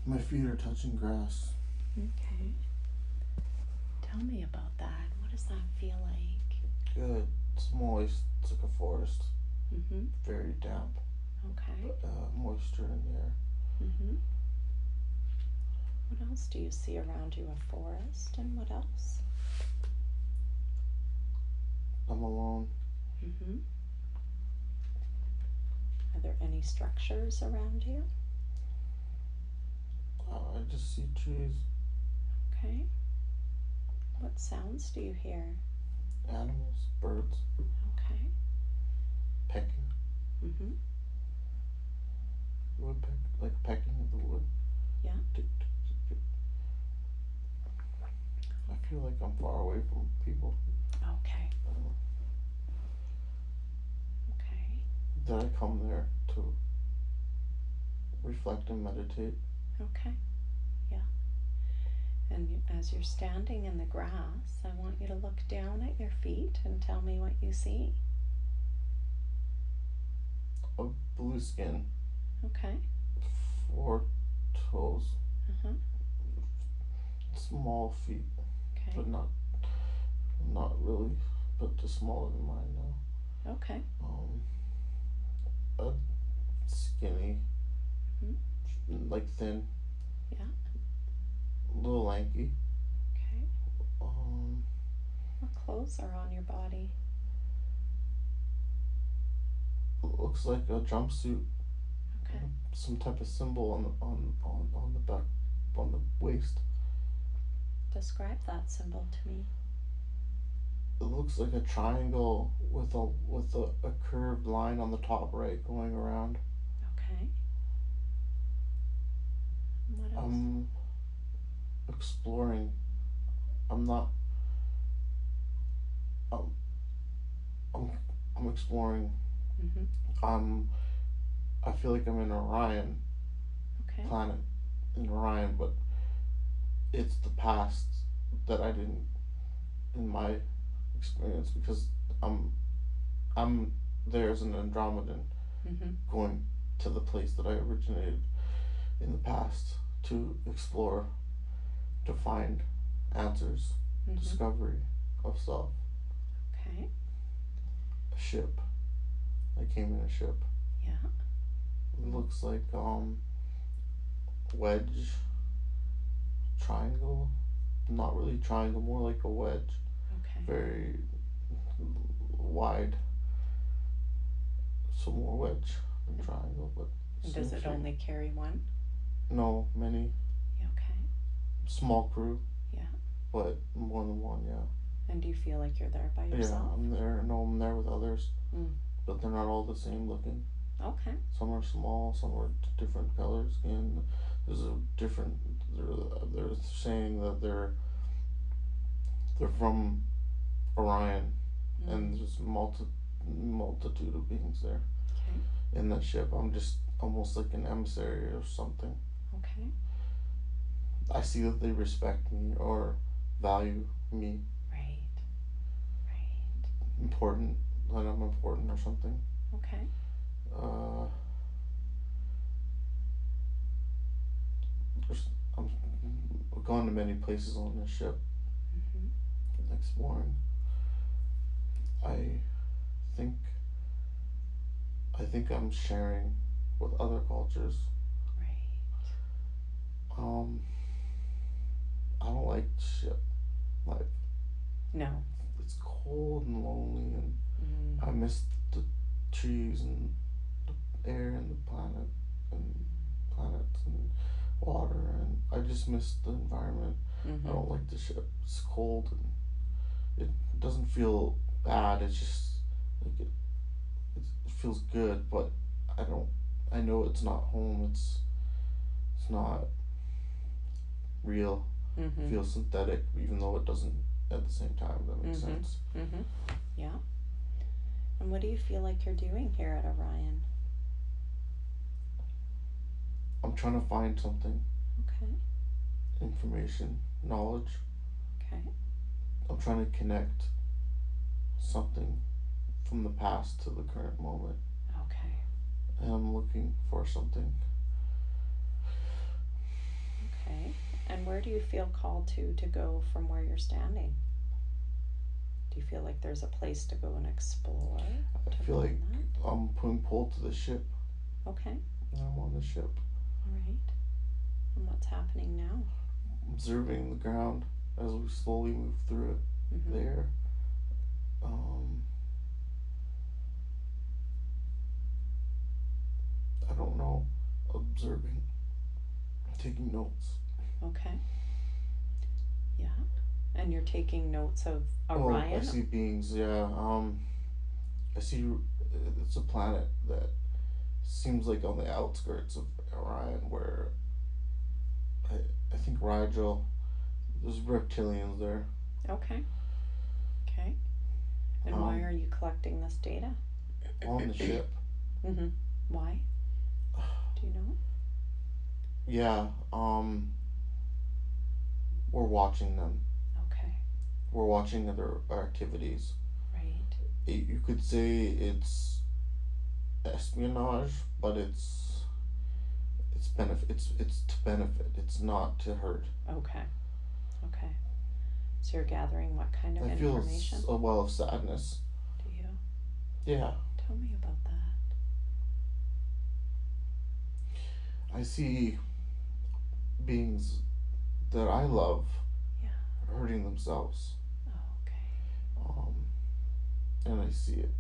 My feet are touching grass. Okay. Tell me about that. What does that feel like? Good. It's moist. It's like a forest. Mm-hmm. Very damp. Okay. Moisture in the air. Mm-hmm. What else do you see around you? A forest, and what else? I'm alone. Mm-hmm. Are there any structures around you? I just see trees. Okay. What sounds do you hear? Animals. Birds. Okay. Pecking. Mm-hmm. Woodpeck. Like pecking of the wood. Yeah. Tick, tick, tick, tick. I feel like I'm far away from people. Okay. Okay. Did I come there to reflect and meditate? Okay. Yeah. And as you're standing in the grass, I want you to look down at your feet and tell me what you see. A blue skin. Okay. 4 toes. Uh-huh. Small feet. Okay. But not really. But just smaller than mine now. Okay. A skinny. Mm-hmm. Like thin. Yeah. A little lanky. Okay. What clothes are on your body? Looks like a jumpsuit. Okay. Some type of symbol on the back, on the waist. Describe that symbol to me. It looks like a triangle with a curved line on the top right going around. Okay. What else? I'm exploring. I'm not. I'm exploring. Mm-hmm. I feel like I'm in Orion Okay. planet, in Orion, but it's the past that I didn't, in my experience, because I'm there as an Andromedan, Mm-hmm. going to the place that I originated in the past to explore, to find answers, Mm-hmm. discovery of self. Okay. A ship. I came in a ship. Yeah. It looks like wedge, triangle, not really triangle, more like a wedge. Okay. Very wide. So more wedge than triangle, but And does it only carry one? No, many. Okay. Small crew. Yeah. But more than one, yeah. And do you feel like you're there by yourself? Yeah, I'm there. No, I'm there with others. Mm. But they're not all the same looking. Okay. Some are small, some are different colors. Again, there's a different. They're saying that they're from Orion, and there's multitude of beings there. Okay. In that ship, I'm just almost like an emissary or something. Okay. I see that they respect me or value me. Right. Right. Important, that I'm important or something. Okay. I've gone to many places on this ship, exploring. I think I'm sharing with other cultures. Right. I don't like ship life. No. It's cold and lonely, and I miss the trees and the air and the planets and water, and I just miss the environment. I don't like the ship. It's cold and it doesn't feel bad. It's just like it feels good, but I know it's not home. It's not real. It feels synthetic, even though it doesn't at the same time. That makes sense. Yeah. And what do you feel like you're doing here at Orion? I'm trying to find something. Okay. Information, knowledge. Okay. I'm trying to connect something from the past to the current moment. Okay. And I'm looking for something. where do you feel called to go from where you're standing? Do you feel like there's a place to go and explore? I feel like I'm putting pulled to the ship. Okay. I'm on the ship. All right. And what's happening now? Observing the ground as we slowly move through it. Mm-hmm. There. I don't know. Observing. Taking notes. Okay. Yeah. And you're taking notes of Orion? Oh, I see beings, yeah. I see it's a planet that seems like on the outskirts of Orion where I think Rigel, there's reptilians there. Okay. Okay. And why are you collecting this data? On the ship. Mm-hmm. Why? Do you know? Yeah, we're watching them. Okay. We're watching their activities. Right. You could say it's espionage, but it's benefit. It's to benefit. It's not to hurt. Okay. Okay. So you're gathering what kind of information? I feel a well of sadness. Do you? Yeah. Tell me about that. I see beings that I love hurting themselves. Oh, okay. And I see it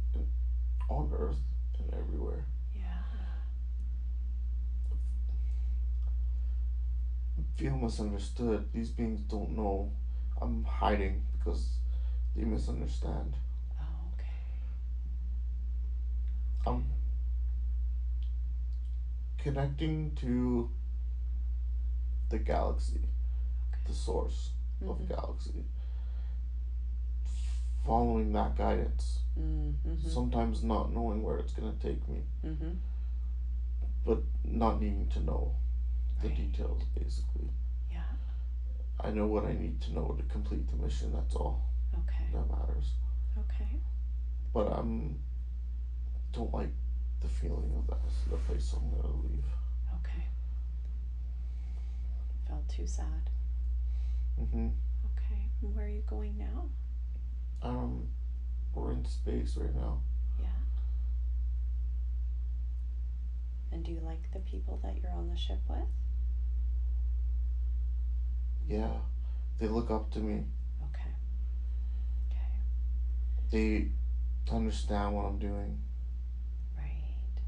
on Earth and everywhere. Yeah. I feel misunderstood. These beings don't know I'm hiding because they misunderstand. Oh, okay. I'm connecting to the galaxy, the source of the galaxy, following that guidance, sometimes not knowing where it's going to take me, but not needing to know the details, basically. Yeah. I know what I need to know to complete the mission, that's all. Okay. That matters. Okay. But don't like the feeling of the place I'm going to leave. Okay. Felt too sad. Okay. And where are you going now? We're in space right now. Yeah. And do you like the people that you're on the ship with? Yeah. They look up to me. Okay. They understand what I'm doing. Right.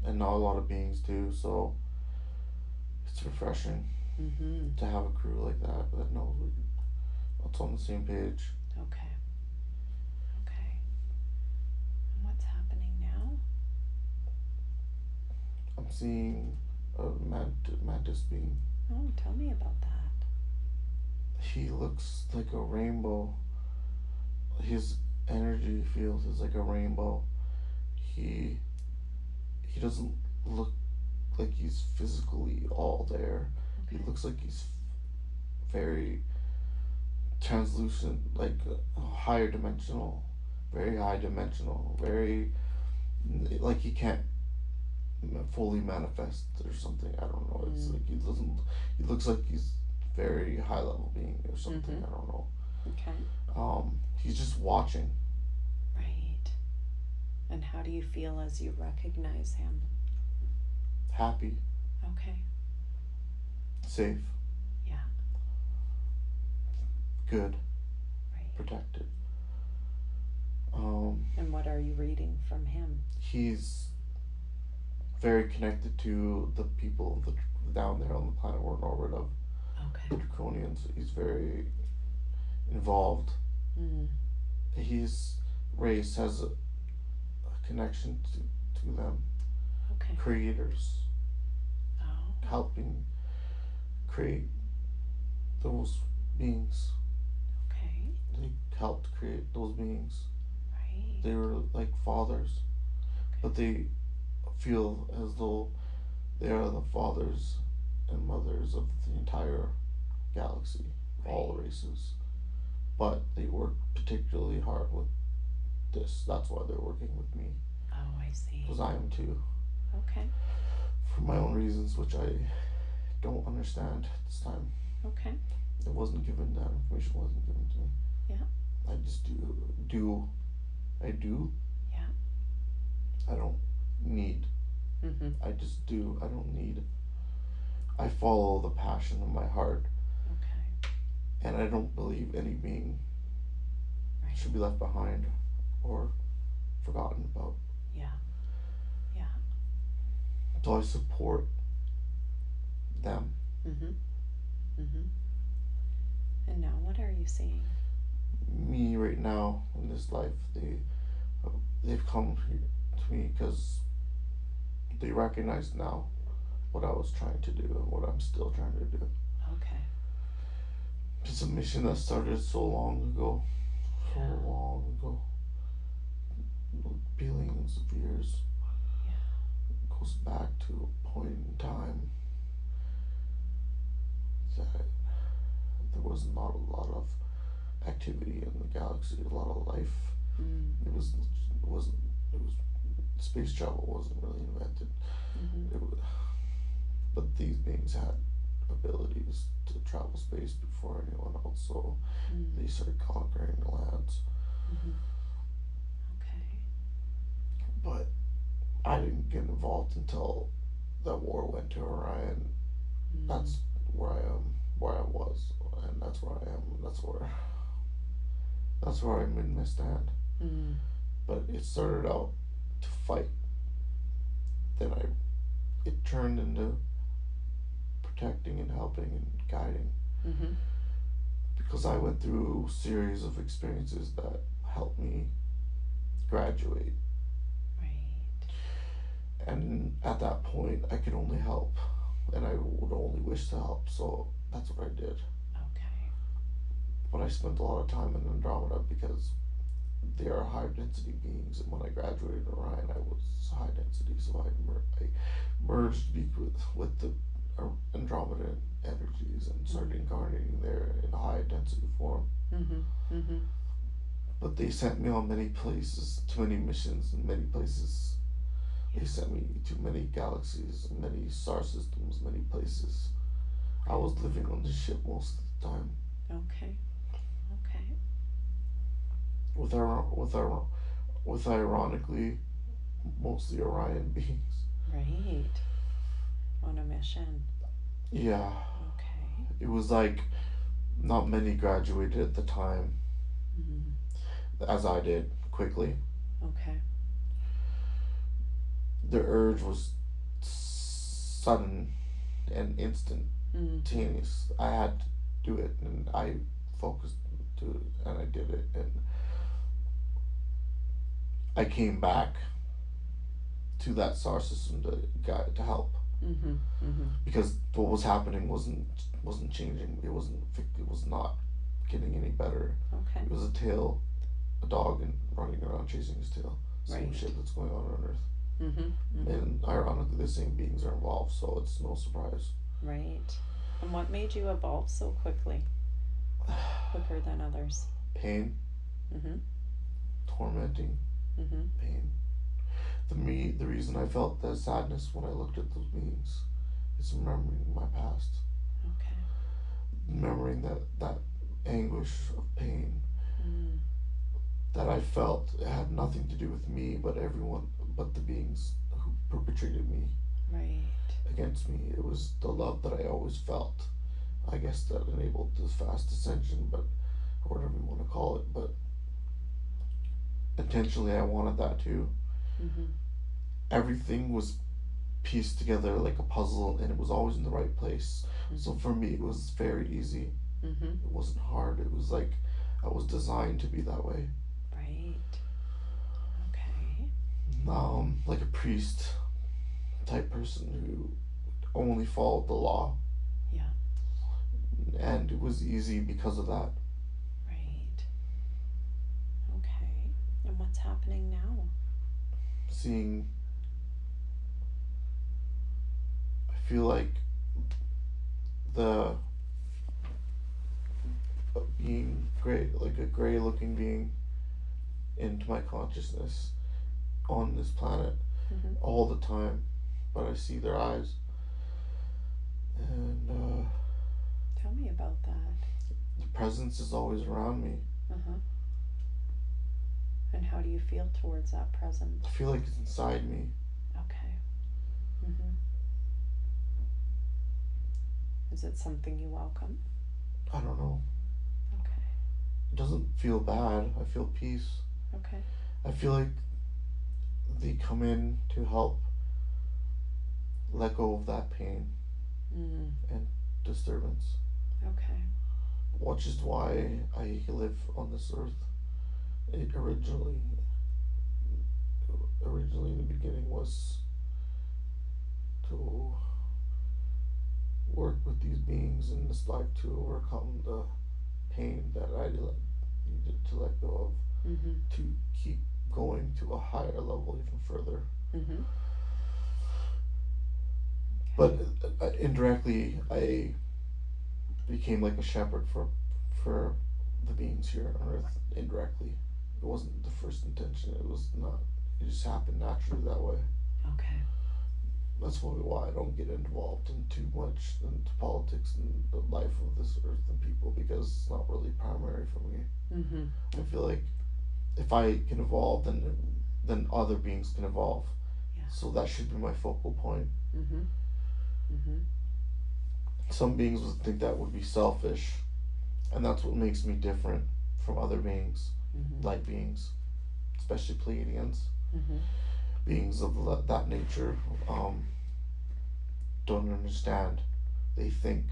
And not a lot of beings do, so it's refreshing to have a crew like that knows what's on the same page. Okay. Okay. And what's happening now? I'm seeing a mantis being. Oh, tell me about that. He looks like a rainbow. His energy field is like a rainbow. He doesn't look like he's physically all there. Okay. He looks like he's very translucent, like higher dimensional, very high dimensional, very like he can't fully manifest or something. I don't know. It's like he looks like he's very high level being or something. I don't know. Okay. He's just watching. Right. And how do you feel as you recognize him? Happy. Okay. Safe. Yeah. Good. Right. Protected. And what are you reading from him? He's very connected to the people down there on the planet we're in orbit of. Okay. The Draconians. He's very involved. His race has a connection to them. Okay. Creators. Oh. Helping create those beings. Okay. They helped create those beings. Right. They were like fathers, but they feel as though they are the fathers and mothers of the entire galaxy, all races. But they work particularly hard with this. That's why they're working with me. Oh, I see. Because I am too. Okay. For my own reasons, which I don't understand at this time. Okay. It wasn't given, that information wasn't given to me. Yeah. I just do. I do. Yeah. I don't need. Mm-hmm. I just do. I don't need. I follow the passion of my heart. Okay. And I don't believe any being Right. should be left behind or forgotten about. Yeah. Yeah. So I support them. Mm-hmm. Mm-hmm. And now what are you seeing? Me right now in this life, they've come to me because they recognize now what I was trying to do and what I'm still trying to do. Okay. It's a mission that started so long ago. So Yeah. long ago. Billions of years. Yeah. It goes back to a point in time that there was not a lot of activity in the galaxy, a lot of life. Mm. It was space travel wasn't really invented. Mm-hmm. But these beings had abilities to travel space before anyone else, so they started conquering the lands. Mm-hmm. Okay. But I didn't get involved until that war went to Orion. That's where I am, where I was, and that's where I am, and that's where I'm in my stand. But it started out to fight. Then it turned into protecting and helping and guiding. Mm-hmm. Because I went through a series of experiences that helped me graduate. Right. And at that point, I could only help, and I would only wish to help, so that's what I did. Okay. But I spent a lot of time in Andromeda because they are high density beings, and when I graduated in Orion, I was high density, so I merged with the Andromeda energies and started incarnating there in a high density form. Mm-hmm. Mm-hmm. But they sent me on many places, to many missions in many places. They sent me to many galaxies, many star systems, many places. I was living on the ship most of the time. Okay. Okay. With ironically, mostly Orion beings. Right. On a mission. Yeah. Okay. It was like not many graduated at the time, as I did quickly. Okay. The urge was sudden and instantaneous. I had to do it, and I focused to it, and I did it, and I came back to that star system to help. Mm-hmm. Mm-hmm. Because what was happening wasn't changing. It was not getting any better. Okay. It was a dog and running around chasing his tail. Same shit that's going on Earth. Mm-hmm. Mm-hmm. And ironically, the same beings are involved, so it's no surprise. Right. And what made you evolve so quickly? Quicker than others? Pain. Mm-hmm. Tormenting. Mm-hmm. Pain. The reason I felt that sadness when I looked at those beings is remembering my past. Okay. Remembering that anguish of pain that I felt had nothing to do with me, but the beings who perpetrated me against me. It was the love that I always felt. I guess that enabled this fast ascension, or whatever you want to call it. But intentionally, I wanted that too. Mm-hmm. Everything was pieced together like a puzzle, and it was always in the right place. Mm-hmm. So for me, it was very easy. Mm-hmm. It wasn't hard. It was like I was designed to be that way. Right. Okay. Like a priest type person who only followed the law. Yeah. And it was easy because of that. Right. Okay. And what's happening now? I feel like the being gray, like a gray looking being into my consciousness on this planet all the time, but I see their eyes, and me about that. The presence is always around me. And how do you feel towards that presence? I feel like it's inside me. Okay. Is it something you welcome? I don't know. Okay. It doesn't feel bad. I feel peace. Okay. I feel like they come in to help let go of that pain and disturbance. Okay. Which is why I live on this earth. It originally in the beginning was to work with these beings in this life to overcome the pain that I needed to let go of, to keep going to a higher level even further. But indirectly, I became like a shepherd for the beings here on Earth. Indirectly, it wasn't the first intention. It was not. It just happened naturally that way. Okay. That's probably why I don't get involved in too much into politics and the life of this earth and people, because it's not really primary for me. I feel like if I can evolve, then other beings can evolve. Yeah. So that should be my focal point. Some beings would think that would be selfish, and that's what makes me different from other beings, light beings, especially Pleiadians. Beings of that nature don't understand. They think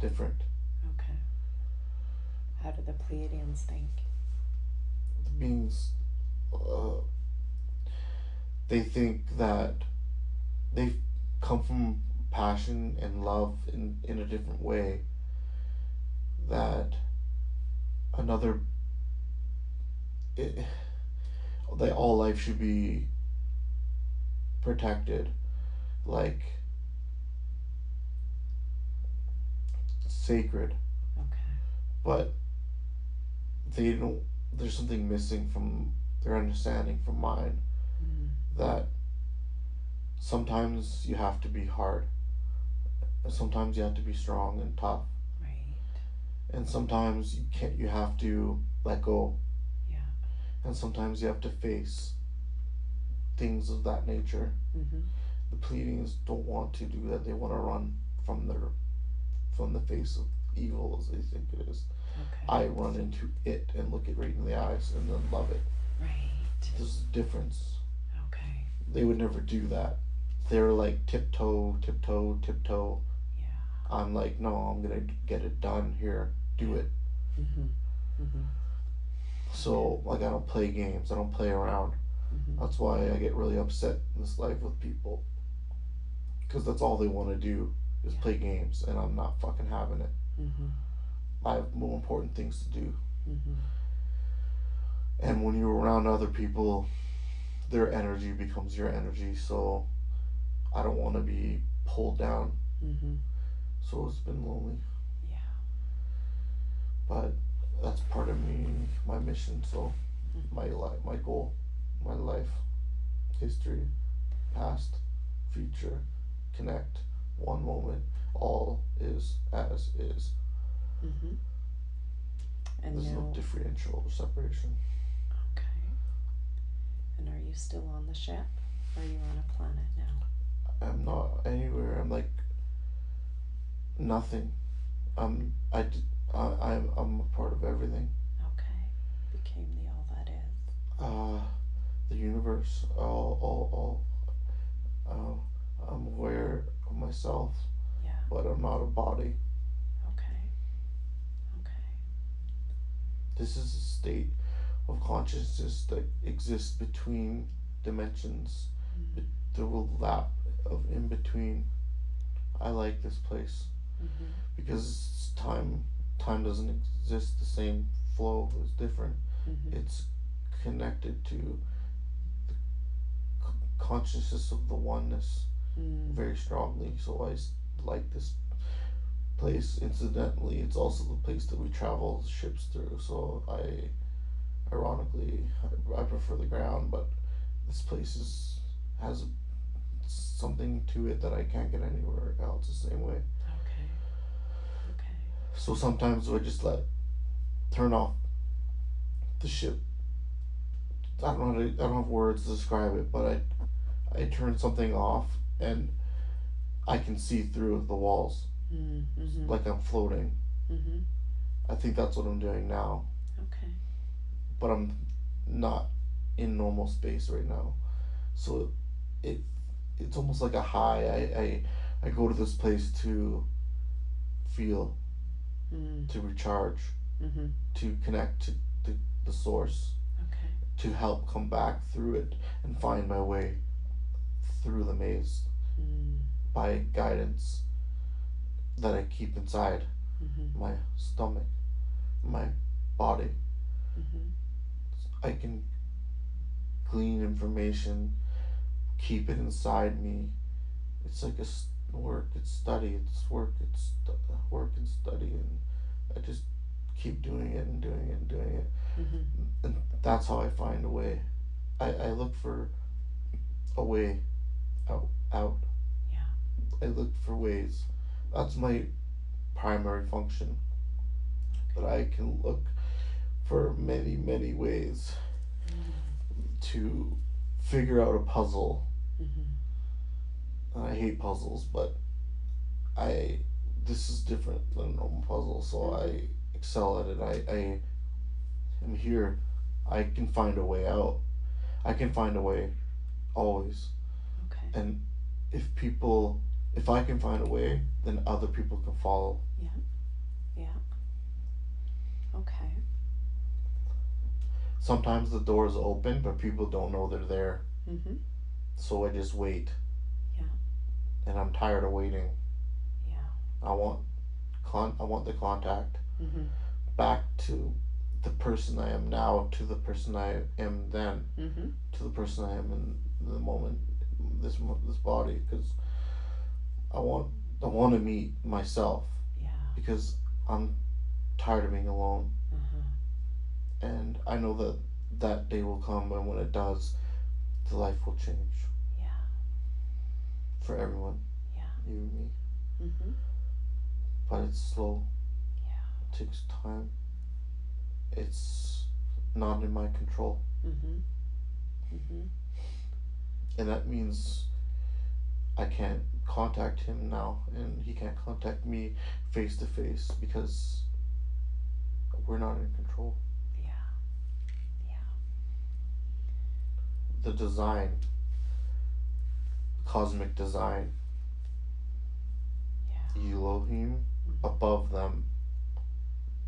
different. Okay. How do the Pleiadians think? The beings, they think that they come from passion and love in a different way, that another that all life should be protected, like sacred. Okay. But they don't. There's something missing from their understanding from mine. That sometimes you have to be hard. Sometimes you have to be strong and tough. Right. And sometimes you can't. You have to let go. Yeah. And sometimes you have to face things of that nature. The Pleiadians don't want to do that. They want to run from the face of evil, as they think it is. Okay. I run into it and look it right in the eyes and then love it. Right. There's a difference. Okay. They would never do that. They're like tiptoe. Yeah. I'm like, no, I'm gonna get it done here. Do it. So like, I don't play games. I don't play around. That's why I get really upset in this life with people, because that's all they want to do is play games, and I'm not fucking having it. I have more important things to do. And when you're around other people, their energy becomes your energy, so I don't want to be pulled down. So it's been lonely. Yeah. But that's part of me, my mission. So my life, my goal, my life, history, past, future, connect, one moment, all is as is. And there's now, no differential or separation. okay. And are you still on the ship, or are you on a planet now? I'm not anywhere. I'm like nothing. I'm a part of everything. Okay. Became the all that is. The universe. All. I'm aware of myself. Yeah. But I'm not a body. Okay. This is a state of consciousness that exists between dimensions. The lap of in between. I like this place because time doesn't exist the same. Flow is different. It's connected to the consciousness of the oneness very strongly. So I like this place. Incidentally, it's also the place that we travel ships through. So ironically, I prefer the ground, but this place has something to it that I can't get anywhere else the same way. Okay. So sometimes I just turn off the ship. I don't have words to describe it, but I turn something off and I can see through the walls, like I'm floating. I think that's what I'm doing now, Okay. but I'm not in normal space right now. So it it's almost like a high. I go to this place to feel, to recharge, to connect to the source, Okay. to help come back through it and find my way through the maze by guidance that I keep inside my stomach, my body. I can glean information, keep it inside me. It's like work, it's study, it's work, it's work and study, and I just keep doing it and doing it and doing it. And that's how I find a way. I look for a way out. Yeah. I look for ways. That's my primary function. That I can look for many, many ways to figure out a puzzle. I hate puzzles, but I this is different than a normal puzzle, so I excel at it. I am here. I can find a way out. I can find a way always. Okay. And if I can find a way, then other people can follow. Yeah. Okay. Sometimes the doors open, but people don't know they're there. So I just wait. Yeah. And I'm tired of waiting. Yeah. I want the contact back to the person I am now, to the person I am then, to the person I am in the moment, this body, because I want to meet myself. Yeah. Because I'm tired of being alone, and I know that day will come, and when it does, the life will change. Yeah. For everyone. Yeah. You and me. But it's slow. Yeah. It takes time. It's not in my control. And that means I can't contact him now, and he can't contact me face to face because we're not in control. Yeah. The design, cosmic design, Elohim, above them,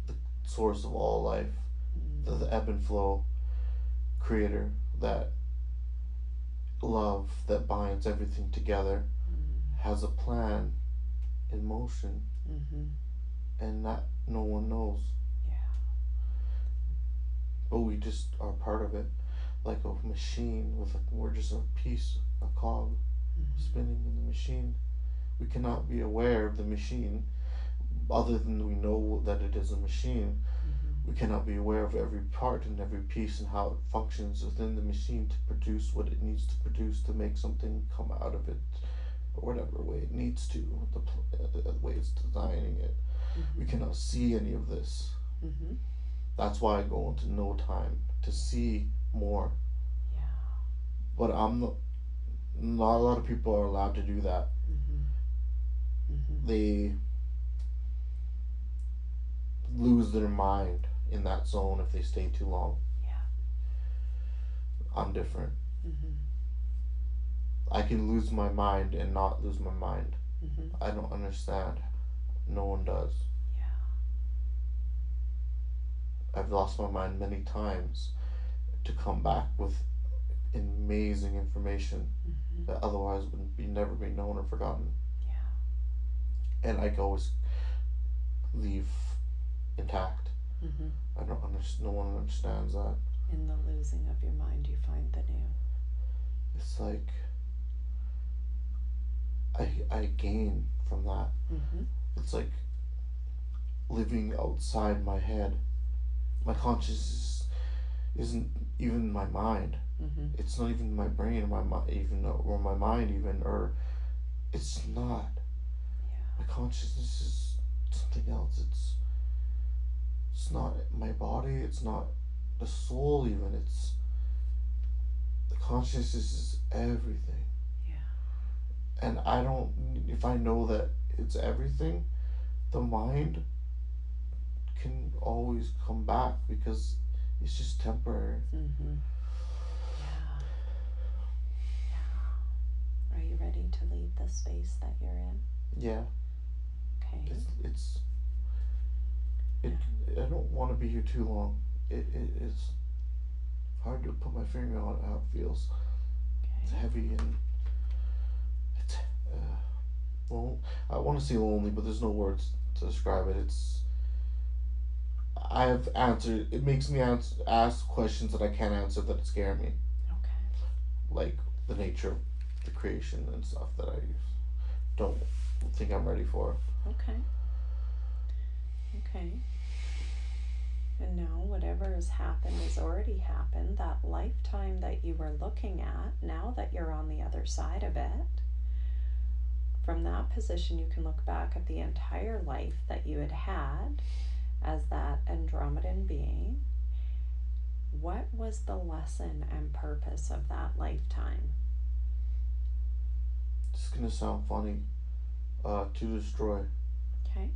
the source of all life, the ebb and flow creator, that love that binds everything together, has a plan in motion, and that no one knows. Yeah. But we just are part of it, like a machine we're just a piece, a cog spinning in the machine. We cannot be aware of the machine other than we know that it is a machine. We cannot be aware of every part and every piece and how it functions within the machine to produce what it needs to produce to make something come out of it, or whatever way it needs to, the way it's designing it. We cannot see any of this. That's why I go into no time to see more. Yeah. But not a lot of people are allowed to do that. They lose their mind in that zone if they stay too long. Yeah. I'm different. I can lose my mind and not lose my mind. I don't understand. No one does. Yeah. I've lost my mind many times to come back with amazing information that otherwise would never be known or forgotten. Yeah. And I can always leave intact. I don't understand. No one understands that. In the losing of your mind, you find the new. It's like I gain from that. It's like living outside my head. My consciousness isn't even my mind. It's not even my brain or my mind even, or it's not. Yeah. My consciousness is something else. It's not my body. It's not the soul. Even it's the consciousness is everything. Yeah. And I don't. If I know that it's everything, the mind can always come back because it's just temporary. Mm-hmm. Yeah. Yeah. Are you ready to leave the space that you're in? Yeah. Okay. I don't want to be here too long. It's hard to put my finger on how it feels. Okay. It's heavy and it's well, I want to say lonely, but there's no words to describe it. I have answered. It makes me ask questions that I can't answer that scare me, Okay. like the nature of the creation and stuff that I don't think I'm ready for. Okay. Okay. And now whatever has happened has already happened. That lifetime that you were looking at, now that you're on the other side of it, from that position you can look back at the entire life that you had had as that Andromedan being. What was the lesson and purpose of that lifetime? It's gonna sound funny. To destroy. Okay.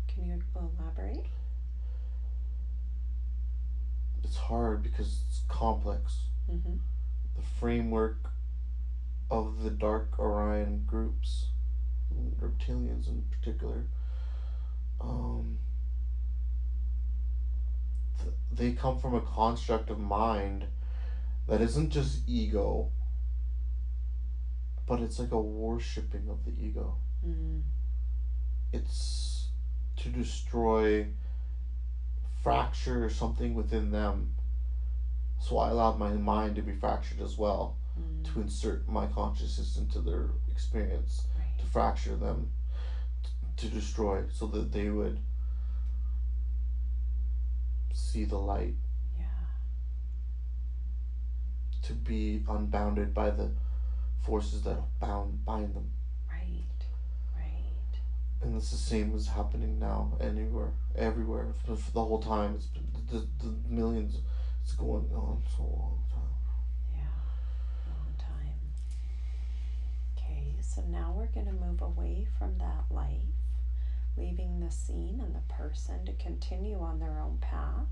Can you elaborate? It's hard because it's complex. Mm-hmm. The framework of the dark Orion groups, reptilians in particular, they come from a construct of mind that isn't just ego, but it's like a worshipping of the ego. Mm. It's to destroy, fracture something within them. So I allowed my mind to be fractured as well, to insert my consciousness into their experience, Right. to fracture them, to destroy, so that they would see the light. Yeah. To be unbounded by the forces that bind them. Right. Right. And it's the same as happening now, anywhere, everywhere, for the whole time. It's been the millions. It's going on so long time. Yeah. Long time. Okay, so now we're going to move away from that life, leaving the scene and the person to continue on their own path.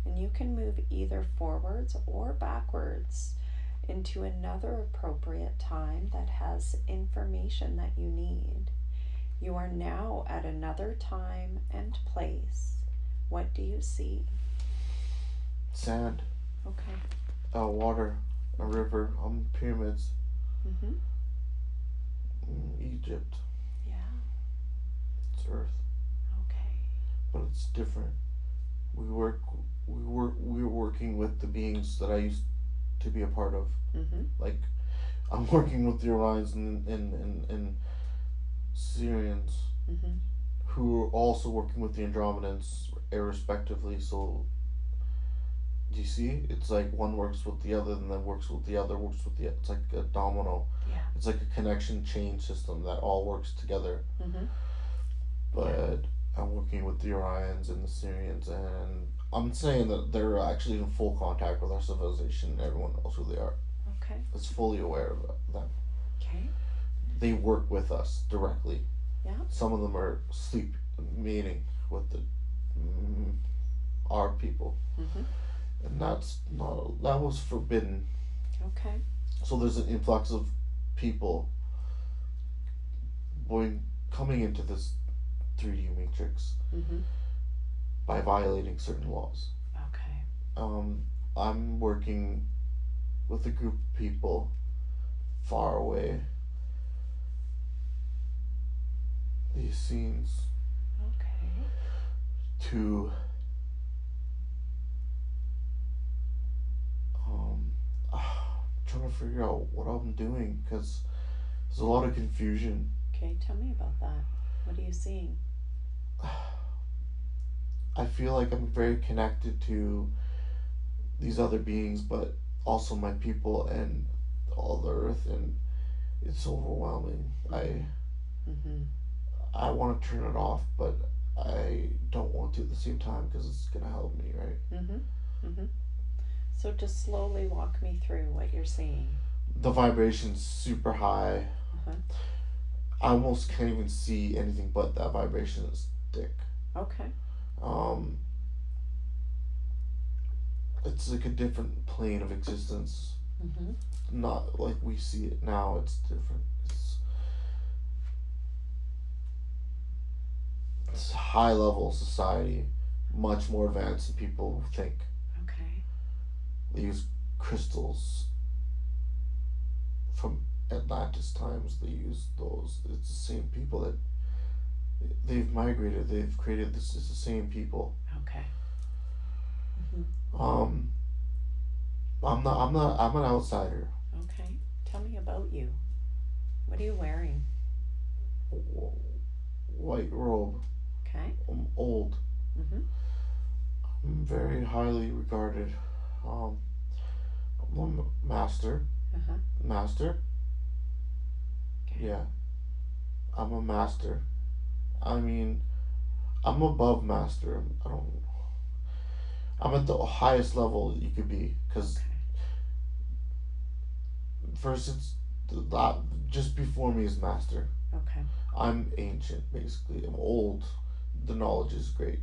And you can move either forwards or backwards into another appropriate time that has information that you need. You are now at another time and place. What do you see? Sand. Okay. Water. A river. Pyramids. Mm-hmm. Egypt. Yeah. It's Earth. Okay. But it's different. We're working with the beings that I used to be a part of. Mm-hmm. Like, I'm working with the Orions and Sirians, Mm-hmm. who are also working with the Andromedans, irrespectively. So, do you see? It's like one works with the other, and then works with the other, works with the. It's like a domino. Yeah. It's like a connection chain system that all works together. Mm-hmm. But Yeah. I'm working with the Orions and the Sirians, and I'm saying that they're actually in full contact with our civilization, and everyone knows who they are. Okay. Is fully aware of them. Okay. They work with us directly. Yeah. Some of them are sleep meeting with our people, Mm-hmm. and that was forbidden. Okay. So there's an influx of people coming into this 3D matrix Mm-hmm. by violating certain laws. Okay. I'm working with a group of people far away. These scenes Okay. to trying to figure out what I'm doing, because there's a lot of confusion. Okay, tell me about that. What are you seeing? I feel like I'm very connected to these other beings, but also my people and all the earth, and it's overwhelming. Mhm. I want to turn it off, but I don't want to at the same time because it's gonna help me, right? Mhm. Mhm. So just slowly walk me through what you're seeing. The vibration's super high. Uh-huh. I almost can't even see anything but that vibration is thick. Okay. Um, it's like a different plane of existence. Mhm. Not like we see it now. It's different. It's high level society, much more advanced than people think. Okay. They use crystals from Atlantis times. They use those. It's the same people that they've migrated. They've created this. It's the same people. Okay. Mhm. Um, I'm not. I'm not. I'm an outsider. Okay. Tell me about you. What are you wearing? White robe. Okay. I'm old. Mhm. I'm very highly regarded. Um, I'm a master. Uh-huh. Master. Okay. Yeah, I'm a master. I mean, I'm above master. I don't. I'm at the highest level you could be because Okay. first it's that just before me is master. Okay. I'm ancient basically. I'm old. The knowledge is great.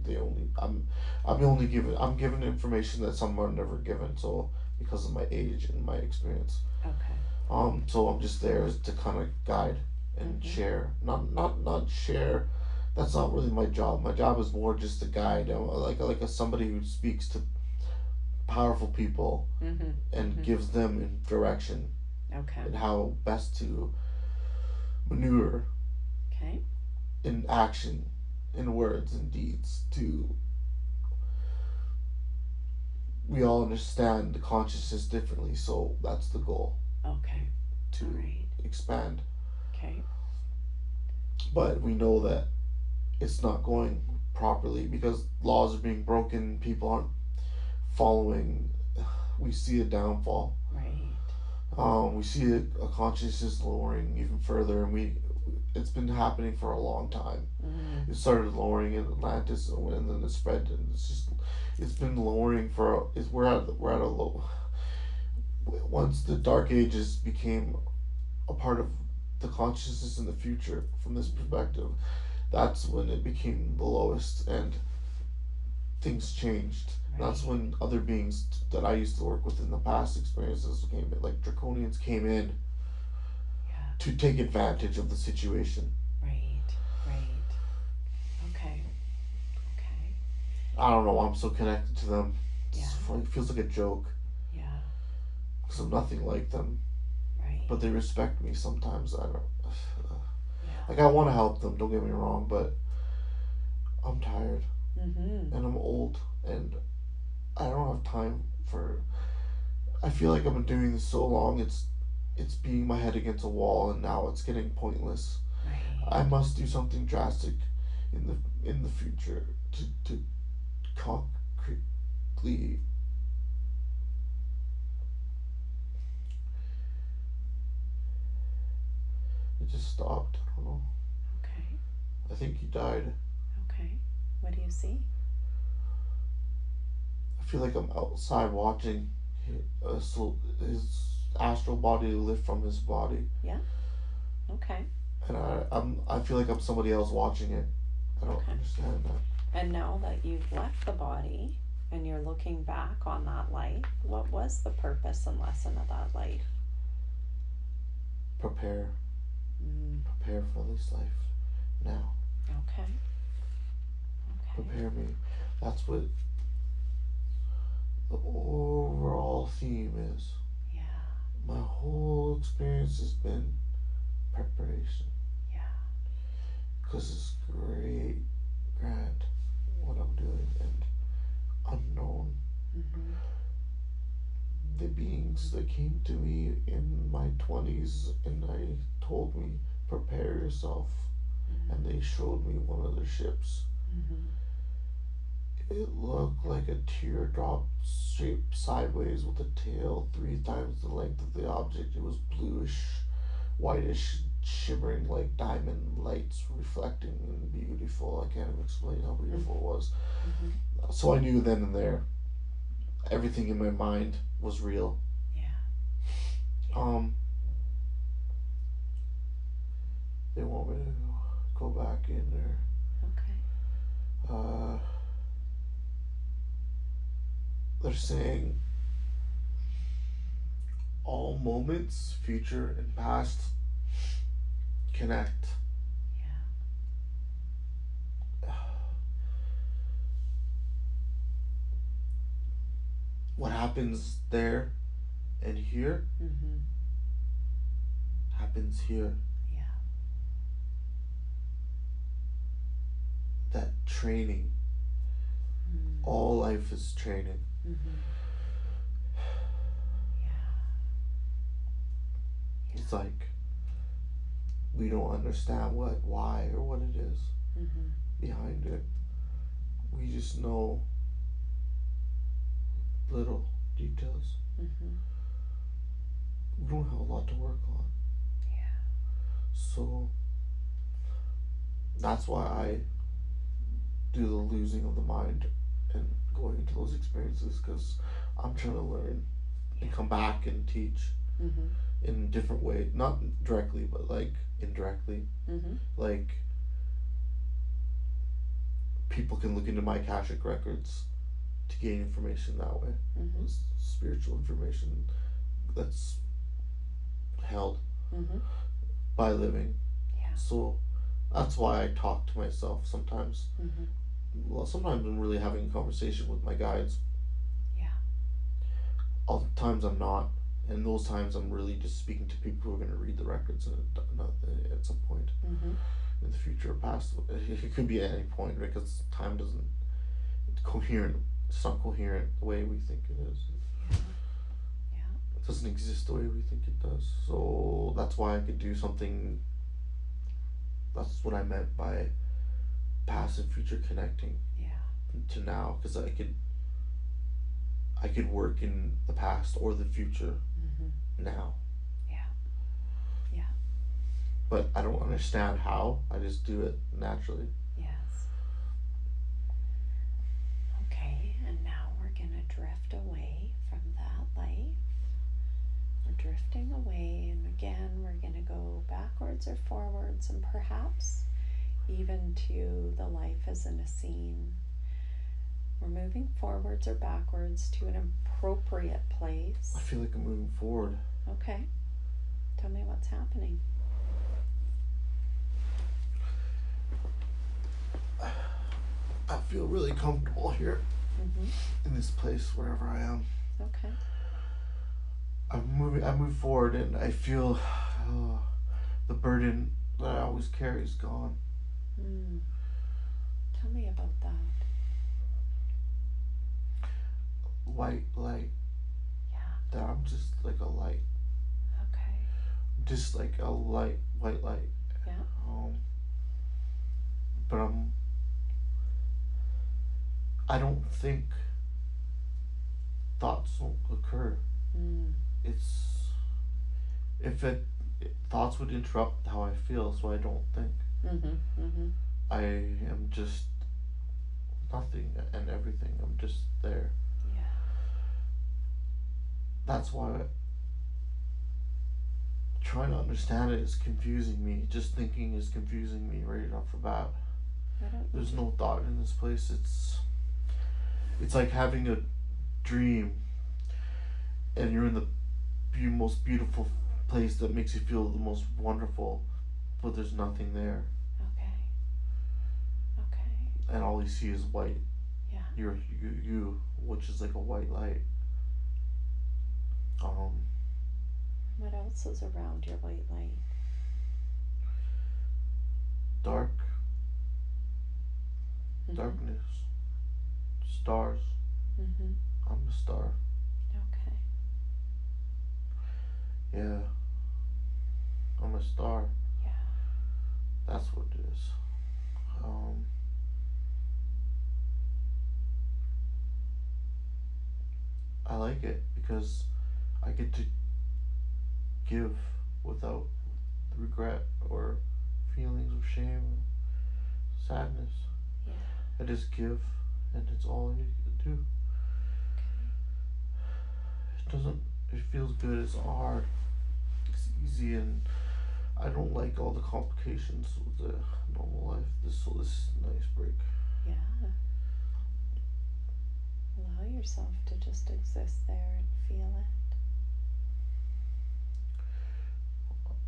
I'm only given I'm given information that some are never given. So because of my age and my experience, Okay. so I'm just there to kind of guide and Mhm. share. Not share. That's not really my job. My job is more just to guide. I'm like a somebody who speaks to powerful people Mhm. and Mhm. gives them direction Okay. and how best to maneuver Okay. in action, in words and deeds. To we all understand the consciousness differently, so that's the goal Okay. All to right. expand. Okay. But we know that it's not going properly because laws are being broken. People aren't following. We see a downfall. Right. We see a consciousness lowering even further, and it's been happening for a long time. Mm. It started lowering in Atlantis, and then it spread, and it's been lowering for we're at a low. Once the Dark Ages became a part of the consciousness in the future, from this perspective, that's when it became the lowest, and things changed. That's Right. when other beings that I used to work with in the past experiences came in, like draconians came in Yeah. to take advantage of the situation. Right. Right. Okay. Okay. I don't know. I'm so connected to them. Yeah. It feels like a joke Yeah. because I'm nothing like them, Right. but they respect me sometimes. I don't. Yeah. Like I want to help them. Don't get me wrong, but I'm tired Mhm. and I'm old and I don't have time for. I feel like I've been doing this so long. It's beating my head against a wall, and now it's getting pointless. Right. I must do something drastic in the future to concretely. It just stopped. I don't know. Okay. I think he died. Okay. What do you see? I feel like I'm outside watching his astral body lift from his body, Yeah. Okay. and I feel like I'm somebody else watching it. I don't Okay. understand that. And now that you've left the body and you're looking back on that life, what was the purpose and lesson of that life? Prepare, Mm. prepare for this life now. Okay. Okay. Prepare me. That's what the overall theme is. Yeah. My whole experience has been preparation. Yeah. Because it's great, grand, what I'm doing, and unknown. Mhm. The beings that came to me in my 20s and I told me, prepare yourself. And Mhm. they showed me one of their ships. Mhm. It looked like a teardrop shaped sideways with a tail 3 times the length of the object. It was bluish, whitish shimmering like diamond lights reflecting and beautiful. I can't even explain how beautiful it was. So I knew then and there everything in my mind was real. Yeah. They want me to go back in there. Okay. They're saying all moments, future and past, connect. Yeah. What happens there and here happens here. Yeah. That training. All life is training. Yeah. It's like we don't understand why, or what it is behind it. We just know little details. We don't have a lot to work on. Yeah. So that's why I do the losing of the mind and going into those experiences, because I'm trying to learn and come back and teach in a different way, not directly but like indirectly. Like people can look into my Akashic records to gain information that way. Spiritual information that's held by living. Yeah. So that's why I talk to myself sometimes. Well, sometimes I'm really having a conversation with my guides. Yeah. Other times I'm not, and those times I'm really just speaking to people who are going to read the records at some point in the future or past. It could be at any point, right? Because time doesn't. It's coherent. It's not coherent the way we think it is. Yeah. It doesn't exist the way we think it does. So that's why I could do something. That's what I meant by past and future connecting. To now, because I could work in the past or the future now. Yeah. But I don't understand how. I just do it naturally. Yes. Okay, and now we're gonna drift away from that life. We're drifting away, and again we're gonna go backwards or forwards, and perhaps even to the life as in a scene. We're moving forwards or backwards to an appropriate place. I feel like I'm moving forward. Okay. Tell me what's happening. I feel really comfortable here in this place, wherever I am. Okay. I move forward, and I feel the burden that I always carry is gone. Tell me about that. White light. Yeah. That I'm just like a light. Okay. Just like a light, white light. Yeah. But I don't think thoughts don't occur. It's thoughts would interrupt how I feel, so I don't think. I am just nothing and everything. I'm just there. Yeah. That's why trying to understand it is confusing me. Just thinking is confusing me right off the bat. There's no thought in this place. It's like having a dream, and you're in the most beautiful place that makes you feel the most wonderful, but there's nothing there. Okay. And all you see is white. Yeah. You, which is like a white light. What else is around your white light? Dark. Darkness. Stars. I'm a star. Okay. Yeah. I'm a star. Yeah. That's what it is. I like it because I get to give without the regret or feelings of shame, sadness. Yeah. I just give, and it's all you can do. It doesn't. It feels good. It's not hard. It's easy, and I don't like all the complications with the normal life. This is a nice break. Yeah. Allow yourself to just exist there and feel it.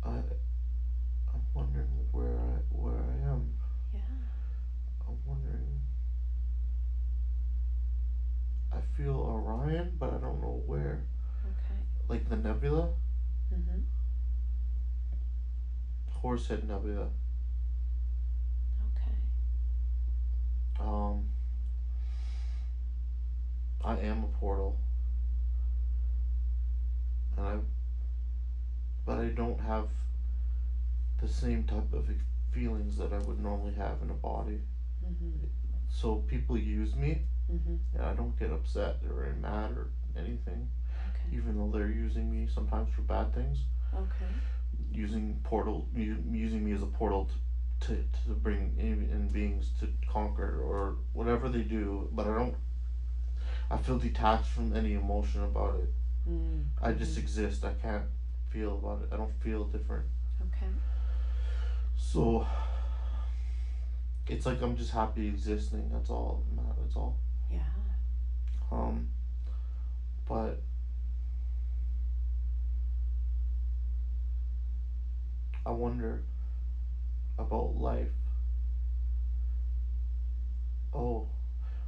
I'm wondering where I am. Yeah. I'm wondering. I feel Orion, but I don't know where. Okay. Like the nebula. Mhm. Horsehead Nebula. Okay. I am a portal, and but I don't have the same type of feelings that I would normally have in a body. Mhm. So people use me, Mhm. and I don't get upset or mad or anything, Okay. even though they're using me sometimes for bad things. Okay. Using me as a portal to bring in beings to conquer or whatever they do, but I feel detached from any emotion about it. Mm. I just exist. I can't feel about it. I don't feel different. Okay. So it's like I'm just happy existing. That's all. That's all. Yeah. But I wonder about life. Oh,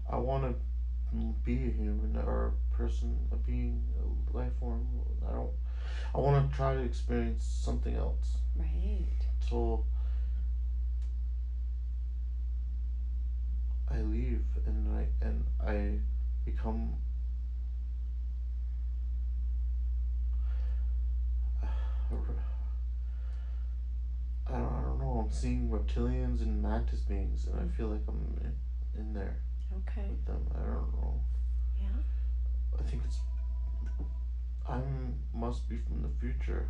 I want to be a human or a person, a being, a life form. I don't. I want to try to experience something else. Right. So I leave and I become. I don't know. I'm seeing reptilians and mantis beings, and I feel like I'm in there Okay. with them. I don't know. Yeah. I think it's. I must be from the future.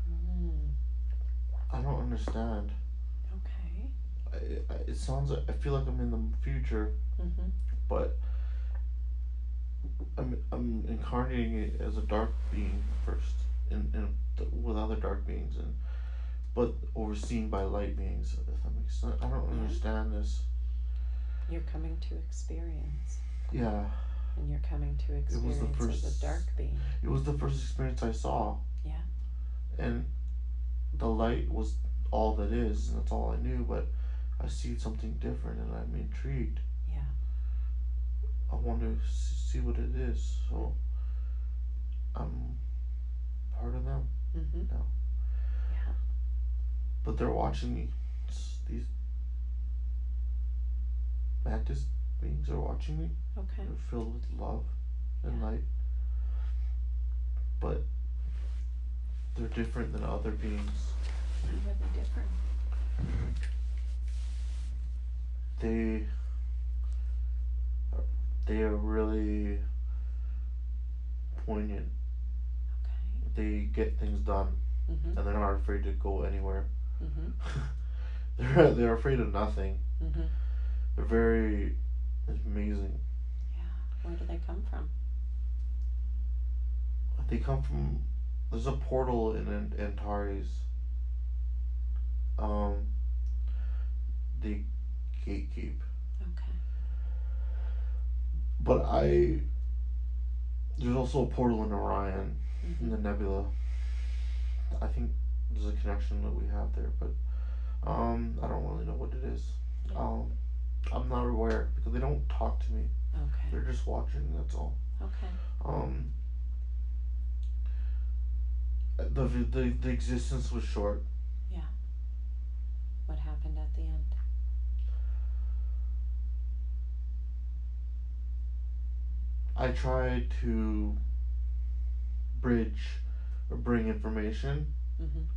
Mm. I don't understand. Okay. It sounds like I feel like I'm in the future, Mhm. but I'm incarnating it as a dark being first, with other dark beings, but overseen by light beings. If that makes sense. I don't understand this. You're coming to experience. Yeah. And you're coming to experience as a dark being. It was the first experience I saw. Yeah. And the light was all that is, and that's all I knew. But I see something different, and I'm intrigued. Yeah. I want to see what it is. So I'm part of them now. Yeah. But they're watching me. These mantis beings are watching me. Okay. They're filled with love and light. But they're different than other beings. How are they different? They are really poignant. Okay. They get things done, Mhm. and they're not afraid to go anywhere. Mhm. They're afraid of nothing. Mhm. They're very amazing. Yeah. Where do they come from? They come from. There's a portal in Antares. They gatekeep. Okay. But there's also a portal in Orion, in the nebula. I think there's a connection that we have there, but I don't really know what it is. I'm not aware because they don't talk to me. Okay. They're just watching. That's all. Okay. The existence was short. Yeah. What happened at the end? I tried to bridge or bring information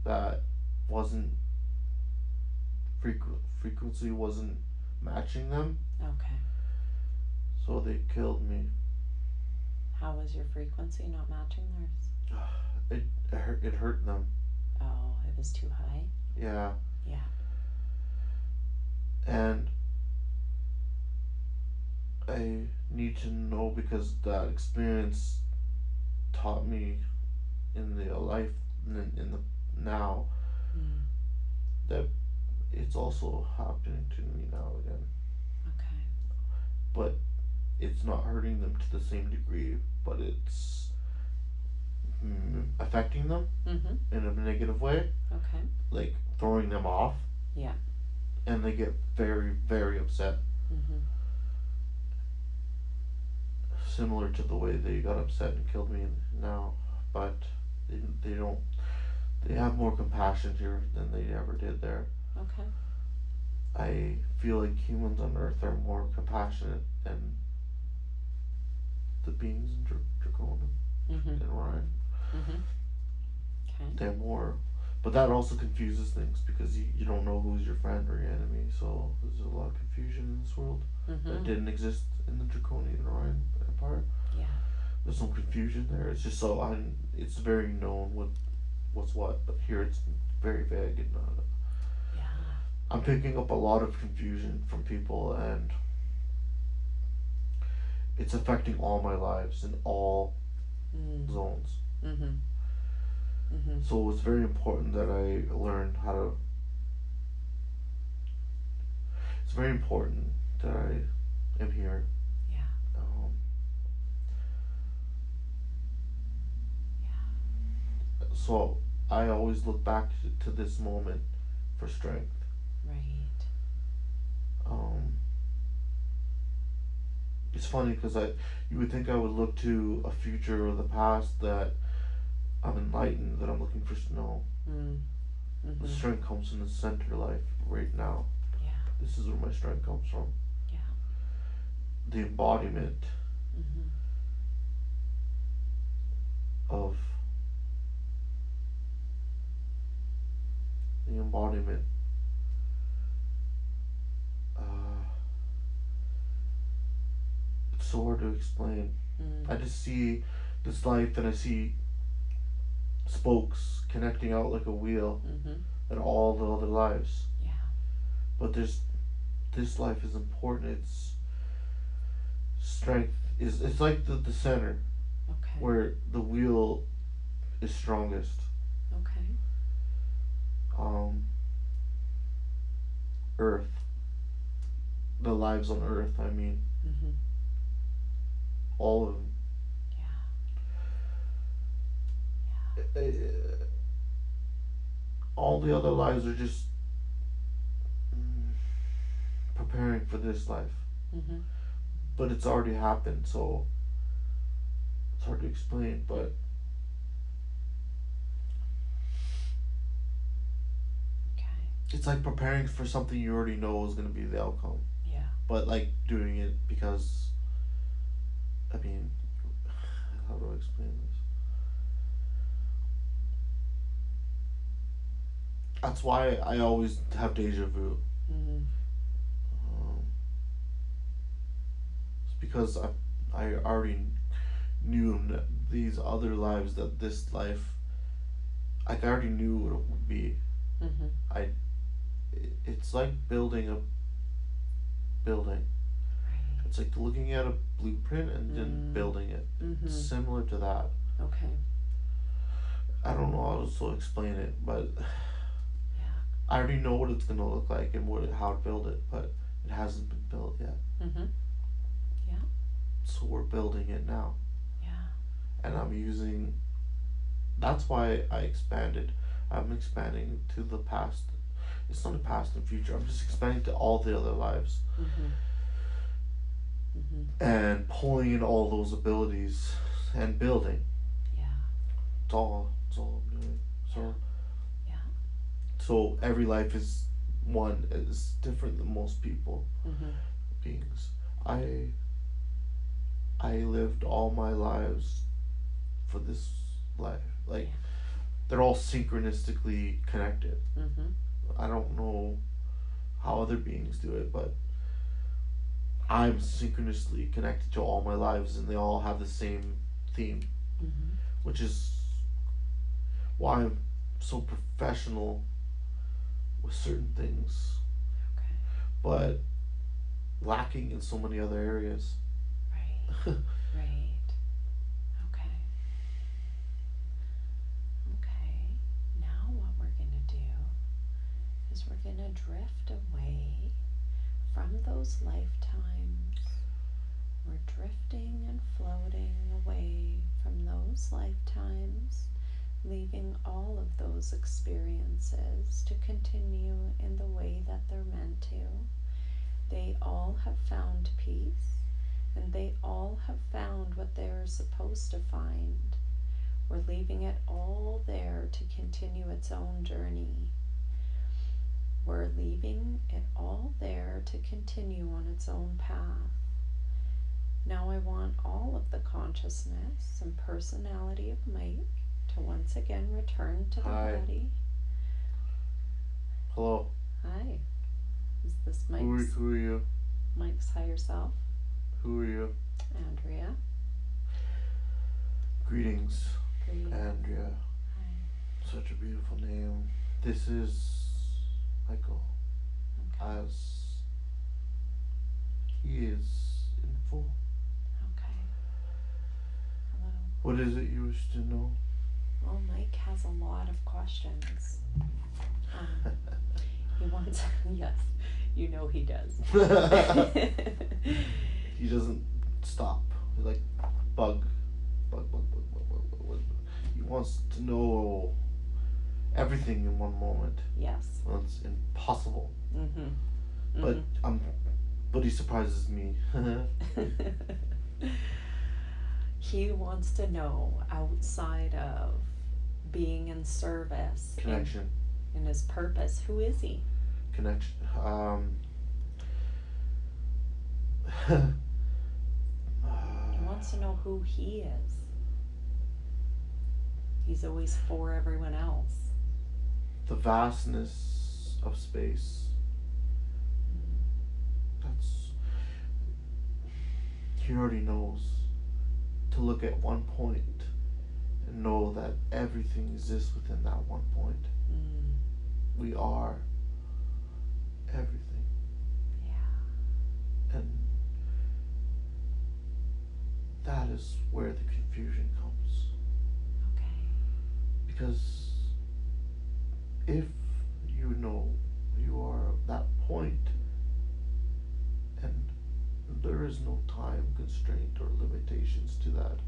that wasn't frequency wasn't matching them. Okay. So they killed me. How was your frequency not matching theirs? It hurt them. Oh, it was too high? Yeah. Yeah. And I need to know because that experience taught me in the life in the now Mm. that it's also happening to me now again. Okay. But it's not hurting them to the same degree, but it's affecting them Mm-hmm. in a negative way, Okay. like throwing them off. Yeah. And they get very, very upset. Mm-hmm. Similar to the way they got upset and killed me now, but they don't. They have more compassion here than they ever did there. Okay. I feel like humans on Earth are more compassionate than the beings in Draconia Mm-hmm. and Orion. Mm-hmm. Okay. They're more, but that also confuses things because you don't know who's your friend or your enemy. So there's a lot of confusion in this world Mm-hmm. that didn't exist in the Draconian and Orion Empire. Yeah. There's no confusion there. It's just so it's very known what's what. But here it's very vague and Yeah. I'm picking up a lot of confusion from people, and it's affecting all my lives in all zones. Mm-hmm. Mm-hmm. So it's very important that I learn how to. It's very important that I am here. Yeah. Um, Yeah. so I always look back to this moment for strength. Right. Um, it's funny because you would think I would look to a future or the past that I'm enlightened, that I'm looking for snow. Mm-hmm. The strength comes from the center life right now. Yeah. This is where my strength comes from. Yeah. The embodiment Mm-hmm. of the embodiment. It's so hard to explain. Mm. I just see this life and I see spokes connecting out like a wheel Mm-hmm. and all the other lives. Yeah. But this life is important. It's strength is it's like the center Okay. where the wheel is strongest. Okay. Um, Earth, the lives on Earth. I mean, Mm-hmm. all of them. Yeah. All the other lives are just preparing for this life. Mm-hmm. But it's already happened, so it's hard to explain. But Okay. it's like preparing for something you already know is going to be the outcome. Yeah. But like doing it because, I mean, how do I explain this? That's why I always have deja vu. Mm-hmm. It's because I already knew in these other lives that this life, like I already knew what it would be. Mm-hmm. It's like building a building. Right. It's like looking at a blueprint and then building it. Mm-hmm. It's similar to that. Okay. I don't know how to explain it, but Yeah. I already know what it's gonna look like and how to build it, but it hasn't been built yet. Mm-hmm. Yeah. So we're building it now. Yeah. And I'm using. That's why I expanded. I'm expanding to the past. It's not the past and future. I'm just expanding to all the other lives. Mm-hmm. Mm-hmm. And pulling in all those abilities and building. Yeah. It's all I'm doing. So. Yeah. So every life is different than most people Mm-hmm. beings. I lived all my lives for this life. Like Yeah. they're all synchronistically connected. Mm-hmm. I don't know how other beings do it, but I'm synchronously connected to all my lives and they all have the same theme, Mm-hmm. which is why so professional with certain things, Okay. but lacking in so many other areas. Right. Right. Okay. Okay. Now what we're gonna do is we're gonna drift away from those lifetimes. We're drifting and floating away from those lifetimes, leaving all of those experiences to continue in the way that they're meant to. They all have found peace, and they all have found what they're supposed to find. We're leaving it all there to continue its own journey. We're leaving it all there to continue on its own path. Now I want all of the consciousness and personality of Mike to once again return to the Hi. body. Hello. Hi. Is this Who are you? Mike's higher self? Who are you? Andrea. Greetings, Greetings. Andrea. Hi. Such a beautiful name. This is Michael, Okay. as he is in full. Okay. Hello. What is it you wish to know? Well, Mike has a lot of questions. He wants, yes, you know he does. He doesn't stop. He's like bug. He wants to know everything in one moment. Yes. Well, it's impossible. Mm-hmm. But he surprises me. He wants to know, outside of being in service, Connection. in his purpose, who is he? Connection. He wants to know who he is. He's always for everyone else. The vastness of space. That's. He already knows to look at one point and know that everything exists within that one point. We are everything. Yeah. And that is where the confusion comes. Okay. Because if you know you are at that point and there is no time constraint or limitations to that,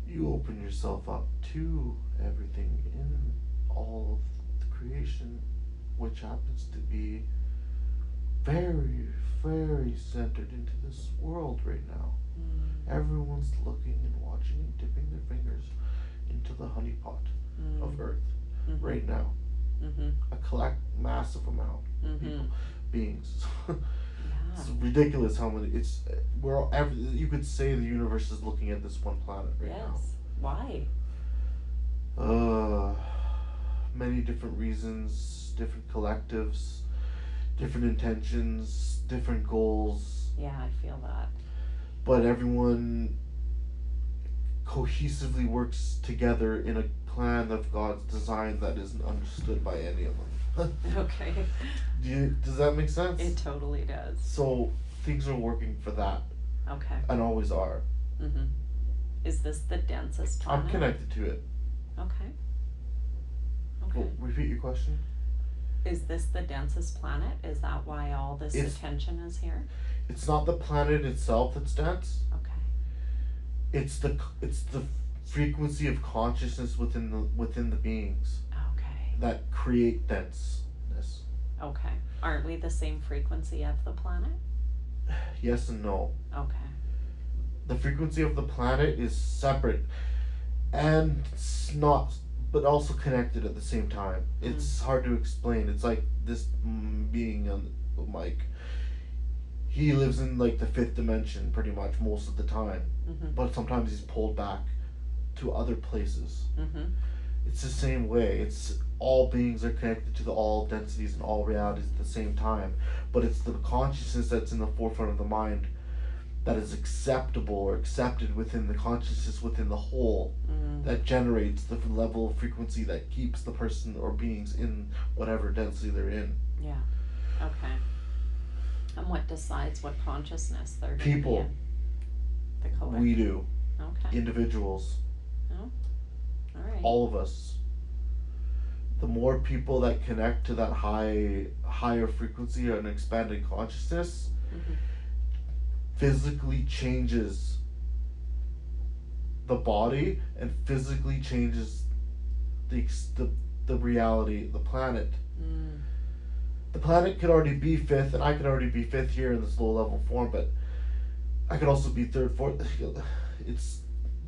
you open yourself up to everything in all of the creation, which happens to be very, very centered into this world right now. Everyone's looking and watching and dipping their fingers into the honeypot of Earth right now. A massive amount of people, beings. It's ridiculous how many. You could say the universe is looking at this one planet right now. Yes. Why? Many different reasons, different collectives, different intentions, different goals. Yeah, I feel that. But everyone cohesively works together in a plan of God's design that isn't understood by any of them. Okay. Does that make sense? It totally does. So things are working for that. Okay. And always are. Is this the densest planet? I'm connected to it. Okay. Okay. Well, repeat your question. Is this the densest planet? Is that why all this attention is here? It's not the planet itself that's dense. Okay. It's the frequency of consciousness within the beings Okay. that create denseness. Okay. Aren't we the same frequency of the planet? Yes and no. Okay. The frequency of the planet is separate and it's not, but also connected at the same time. It's hard to explain. It's like this being on Mike. He lives in like the fifth dimension pretty much most of the time, but sometimes he's pulled back to other places. It's the same way. It's all beings are connected to all densities and all realities at the same time, but it's the consciousness that's in the forefront of the mind that is acceptable or accepted within the consciousness within the whole, that generates the level of frequency that keeps the person or beings in whatever density they're in. Yeah. Okay. And what decides what consciousess they're going to be People. in? The collective. We do. Okay. Individuals. Oh. All right. All of us. The more people that connect to that higher frequency and expanded consciousness, physically changes the body and physically changes the reality, the planet. The planet could already be fifth, and I could already be fifth here in this low level form, but I could also be third, fourth. It's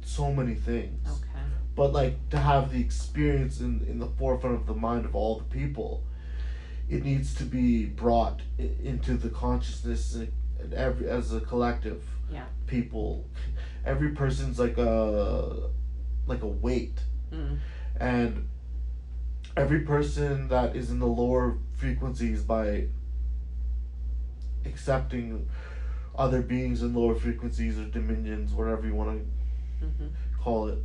so many things. Okay. But like to have the experience in the forefront of the mind of all the people, it needs to be brought into the consciousness and every as a collective. Yeah. People, every person's like a weight, and every person that is in the lower frequencies, by accepting other beings in lower frequencies or dominions, whatever you want to call it,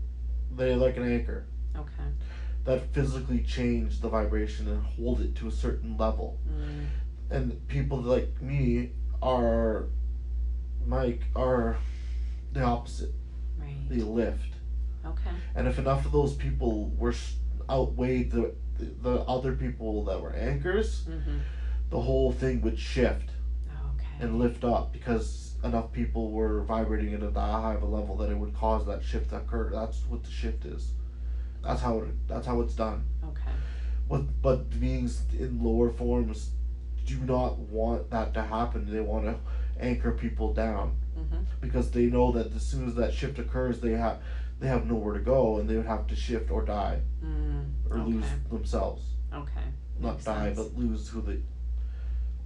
they're like an anchor. Okay. That physically change the vibration and hold it to a certain level. And people like me are the opposite. Right. They lift. Okay. And if enough of those people were outweighed the other people that were anchors, the whole thing would shift and lift up, because enough people were vibrating at that high of a level that it would cause that shift to occur. That's what the shift is. That's how it's done. Okay. But beings in lower forms do not want that to happen. They want to anchor people down, because they know that as soon as that shift occurs, they have nowhere to go, and they would have to shift or die, or lose themselves. Okay. Not Makes die, sense. but lose who they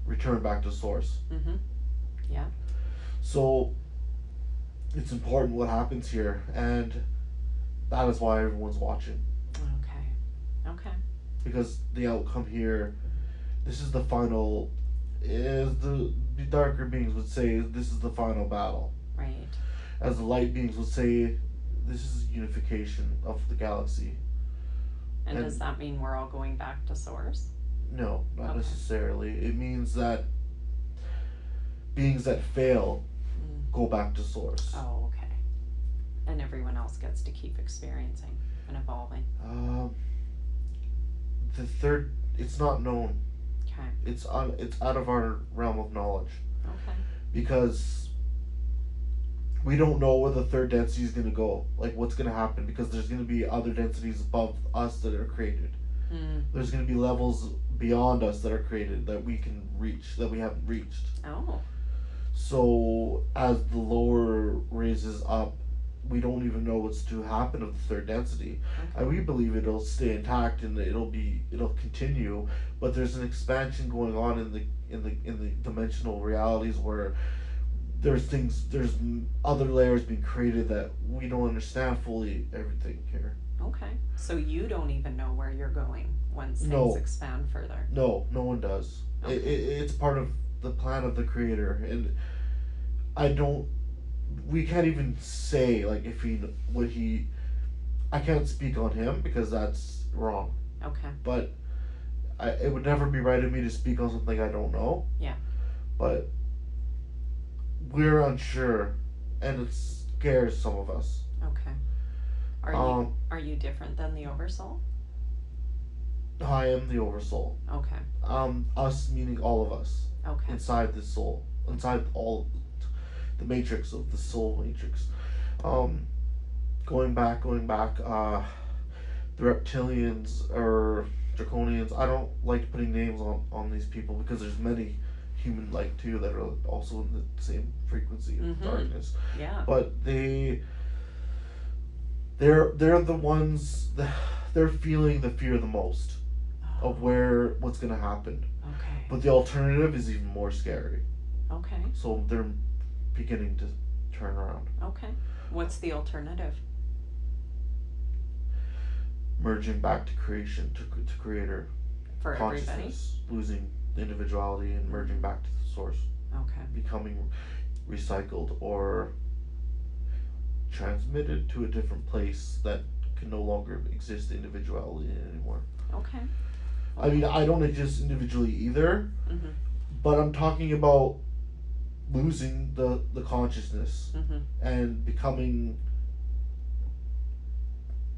return back to source. Yeah. So it's important what happens here, and that is why everyone's watching. Okay. Because the outcome here, this is the final, as the darker beings would say, this is the final battle. Right. As the light beings would say, this is unification of the galaxy. And does that mean we're all going back to source? No, not necessarily. It means that beings that fail go back to source. Oh, okay. And everyone else gets to keep experiencing and evolving. The third, it's not known. Okay. It's out of our realm of knowledge. Okay. Because we don't know where the third density is going to go. Like what's going to happen, because there's going to be other densities above us that are created. There's going to be levels beyond us that are created that we can reach, that we haven't reached. Oh. So as the lower raises up, we don't even know what's to happen of the third density. And we believe it'll stay intact and it'll continue, but there's an expansion going on in the dimensional realities where there's other layers being created that we don't understand fully everything here. Okay. So you don't even know where you're going once things expand further. No one does. Okay. It's part of the plan of the creator, and we can't even say like I can't speak on him because that's wrong. Okay. But it would never be right of me to speak on something I don't know. Yeah. But we're unsure, and it scares some of us. Okay. Are you different than the Oversoul? I am the Oversoul. Okay. Us meaning all of us. Okay. Inside the soul, inside all the matrix of the soul matrix. Going back. The reptilians or draconians. I don't like putting names on these people because there's many human-like too that are also in the same frequency of darkness. Yeah. But they're the ones that they're feeling the fear the most of what's gonna happen. Okay. But the alternative is even more scary. Okay. So they're beginning to turn around. Okay. What's the alternative? Merging back to creation, to creator. For consciousness, everybody? losing individuality and merging back to the source. Okay. Becoming recycled or transmitted to a different place that can no longer exist individually anymore. Okay. I mean, I don't exist individually either, Mm-hmm. but I'm talking about losing the consciousness Mm-hmm. and becoming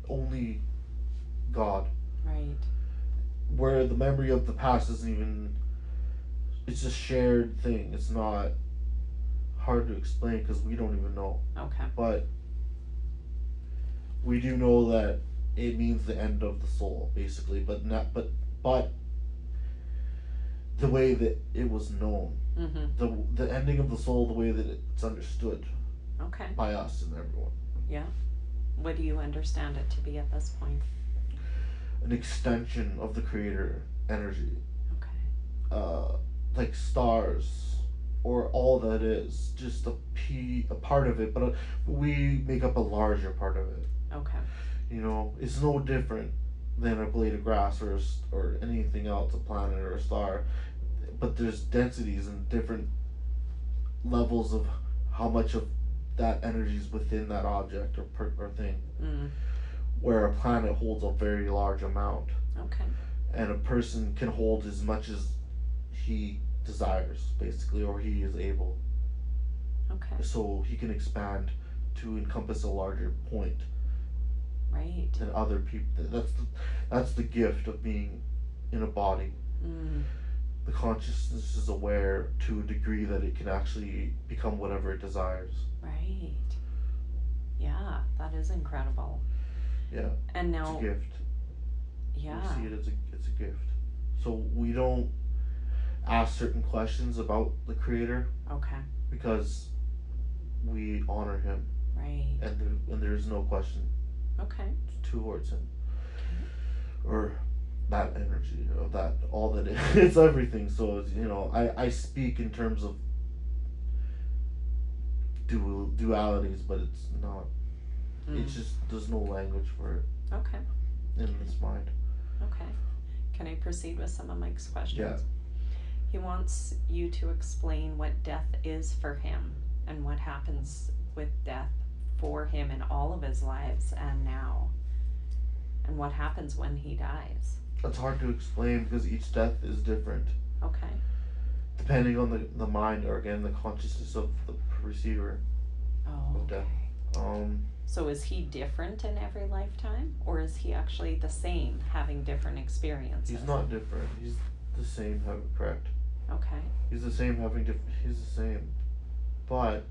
only God, Right. where the memory of the past isn't even, it's a shared thing. It's not hard to explain because we don't even know. Okay. But we do know that it means the end of the soul, basically, but but the way that it was known, Mm-hmm. the ending of the soul, the way that it's understood Okay. by us and everyone. Yeah. What do you understand it to be at this point? An extension of the creator energy, Okay. like stars, or all that is just a part of it, but we make up a larger part of it. Okay. You know, it's no different than a blade of grass or anything else, a planet or a star, but there's densities and different levels of how much of that energy is within that object or thing. Mm. Where a planet holds a very large amount, Okay. and a person can hold as much as he desires, basically, or he is able. Okay. So he can expand to encompass a larger point. Right. Than other people. That's the gift of being in a body. Mm. The consciousness is aware to a degree that it can actually become whatever it desires. Right. Yeah, that is incredible. Yeah. And now. It's a gift. Yeah. We see it as it's a gift. So we don't ask certain questions about the creator. Okay. Because we honor him. Right. And there's no question. Okay. Towards him. Or that energy, or that, all that it's everything. So it's, you know, I speak in terms of dualities, but it's not. It's just, there's no language for it. Okay. In this mind. Okay. Can I proceed with some of Mike's questions? Yeah. He wants you to explain what death is for him and what happens with death for him in all of his lives and now, and what happens when he dies. It's hard to explain because each death is different. Okay. Depending on the mind, or again the consciousness of the receiver. Oh, of death. So is he different in every lifetime, or is he actually the same, having different experiences? He's not different. He's the same, correct. Okay. He's the same having he's the same. But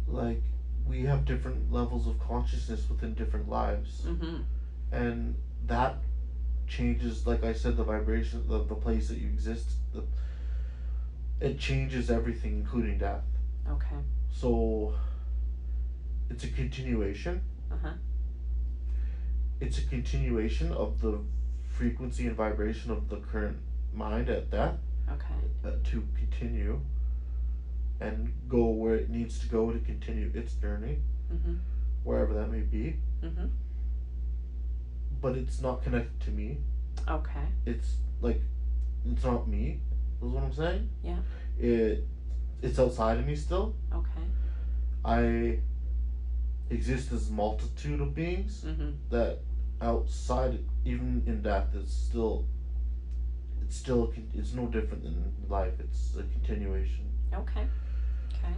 like, we have different levels of consciousness within different lives. Mm-hmm. And that changes, like I said, the vibration, the place that you exist, it changes everything, including death. Okay. So it's a continuation. Uh-huh. It's a continuation of the frequency and vibration of the current mind at death. Okay. To continue and go where it needs to go to continue its journey. Mm-hmm. Wherever that may be. Mm-hmm. But it's not connected to me. Okay. It's like, it's not me, is what I'm saying. Yeah. It's outside of me still. Okay. I exist as a multitude of beings. Mm-hmm. That outside, even in death, it's no different than life. It's a continuation. Okay. Okay.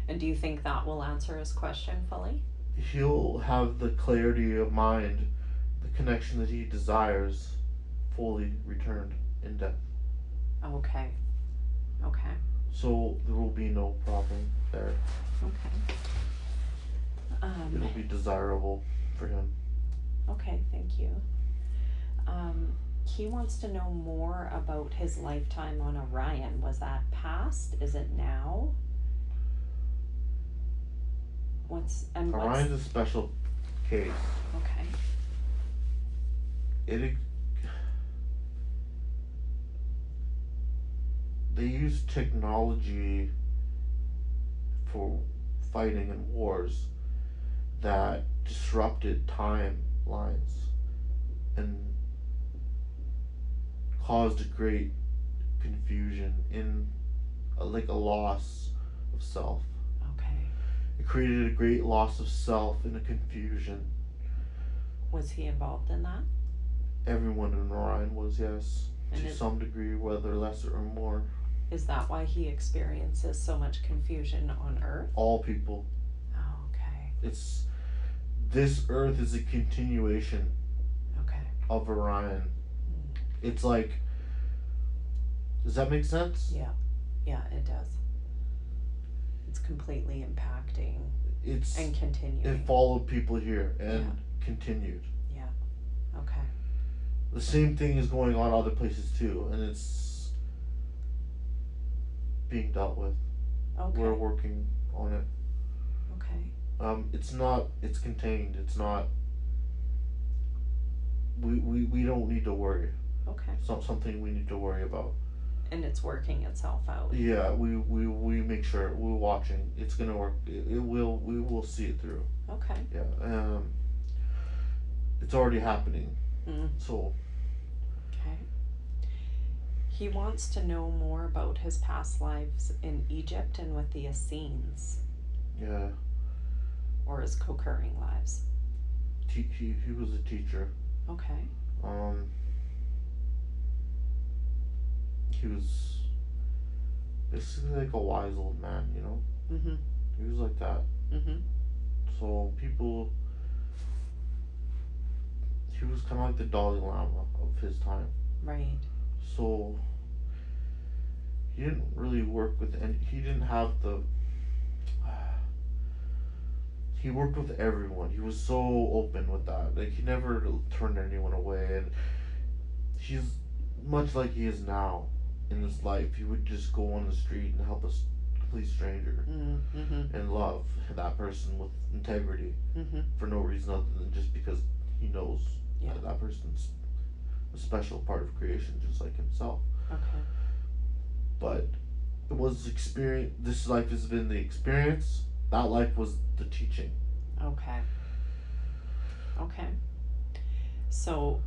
And do you think that will answer his question fully? He'll have the clarity of mind, the connection that he desires, fully returned in death. Okay. Okay. So there will be no problem there. Okay. It'll be desirable for him. Okay, thank you. He wants to know more about his lifetime on Orion. Was that past? Is it now? Orion's a special case. Okay. They use technology for fighting in wars that disrupted timelines and caused a great confusion in like a loss of self. Okay. It created a great loss of self and a confusion. Was he involved in that? Everyone in Orion was, yes, And to some degree, whether lesser or more. is that why he experiences so much confusion on Earth? All people. Oh, okay. It's this Earth is a continuation Okay. of Orion. It's like, does that make sense? Yeah. Yeah, it does. It's completely impacting It's and continuing. it followed people here and Yeah. continued. Yeah. Okay. The same thing is going on other places too, and it's being dealt with. Okay. We're working on it. Okay. It's contained. It's not, we don't need to worry. Okay. It's not something we need to worry about. And it's working itself out. Yeah, we make sure we're watching. It's gonna work. We will see it through. Okay. Yeah. It's already happening. Mm. So. Okay. He wants to know more about his past lives in Egypt and with the Essenes. Yeah. Or his co-occurring lives. He was a teacher. Okay. He was basically like a wise old man, you know? Mm-hmm. He was like that. Mm-hmm. So people, he was kind of like the Dalai Lama of his time. Right. So he didn't really work with any, he didn't have the, he worked with everyone. He was so open with that. Like, he never turned anyone away, and he's much like he is now in his life. He would just go on the street and help a complete stranger. Mm-hmm. And love that person with integrity. Mm-hmm. For no reason other than just because he knows Yeah. that person's a special part of creation, just like himself. Okay. But it was experience. This life has been the experience. That life was the teaching. Okay. Okay. So,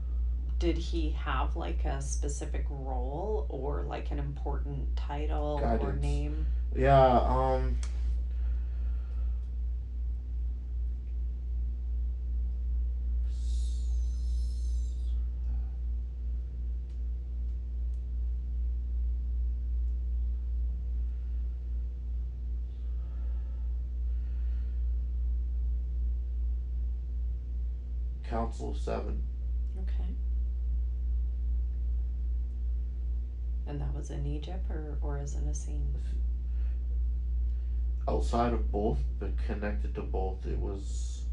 did he have like a specific role or like an important title or Guidance. name? Yeah. Council of Seven. Okay. And that was in Egypt or as an Essene? Outside of both, but connected to both, it was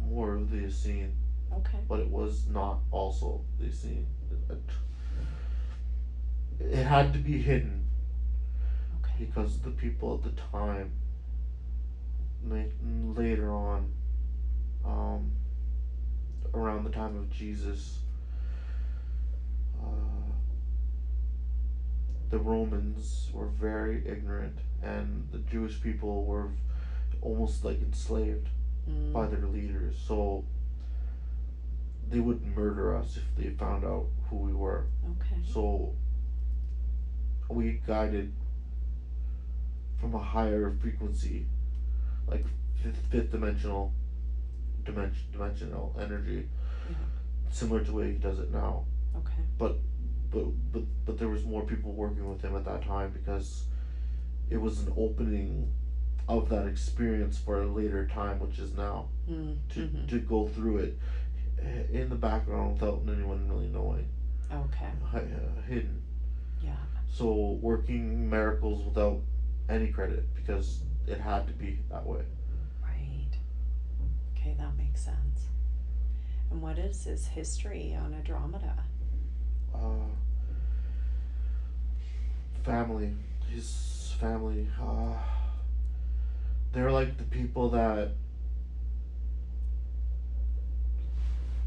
more of the Essene, Okay. but it was not also the Essene. It had to be hidden Okay. because the people at the time, later on, around the time of Jesus, the Romans were very ignorant, and the Jewish people were almost like enslaved by their leaders. So they would murder us if they found out who we were. Okay. So we guided from a higher frequency, like fifth dimensional energy, Yeah. similar to the way he does it now. Okay. But there was more people working with him at that time because it was an opening of that experience for a later time, which is now, to go through it in the background without anyone really knowing. Okay. Hidden. Yeah. So working miracles without any credit because it had to be that way. Right. Okay, that makes sense. And what is his history on Andromeda? Family. His family. They're like the people that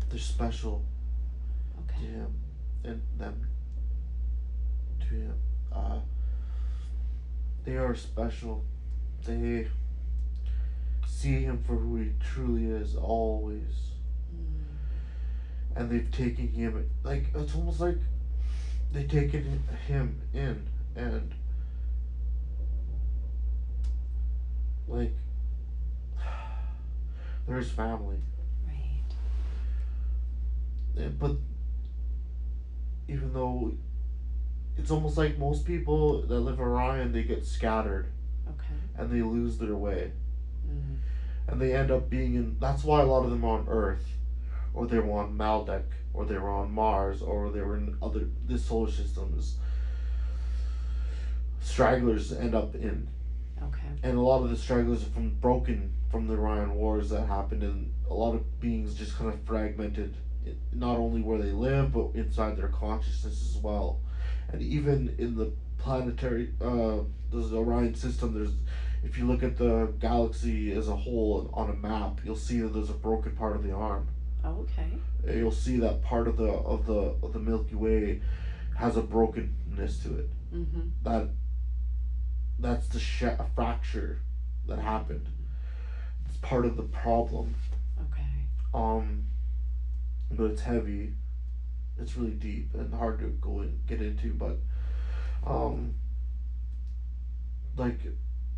they're special to Okay. him and them to him. They are special. They see him for who he truly is always. And they've taken him, like, it's almost like they've taken him in and like they're his family. Right. But even though it's almost like most people that live Orion, they get scattered Okay. and they lose their way. Mm. And they end up being in. That's why a lot of them are on Earth, or they were on Maldek, or they were on Mars, or they were in other. This solar system is stragglers end up in. Okay. And a lot of the stragglers are from the Orion Wars that happened, and a lot of beings just kind of fragmented, not only where they live, but inside their consciousness as well. And even in the planetary, there's Orion system. There's, if you look at the galaxy as a whole on a map, you'll see that there's a broken part of the arm. Okay. You'll see that part of the Milky Way has a brokenness to it. Mm-hmm. That's the fracture that happened. It's part of the problem. Okay. But it's heavy. It's really deep and hard to go and get into. But, like,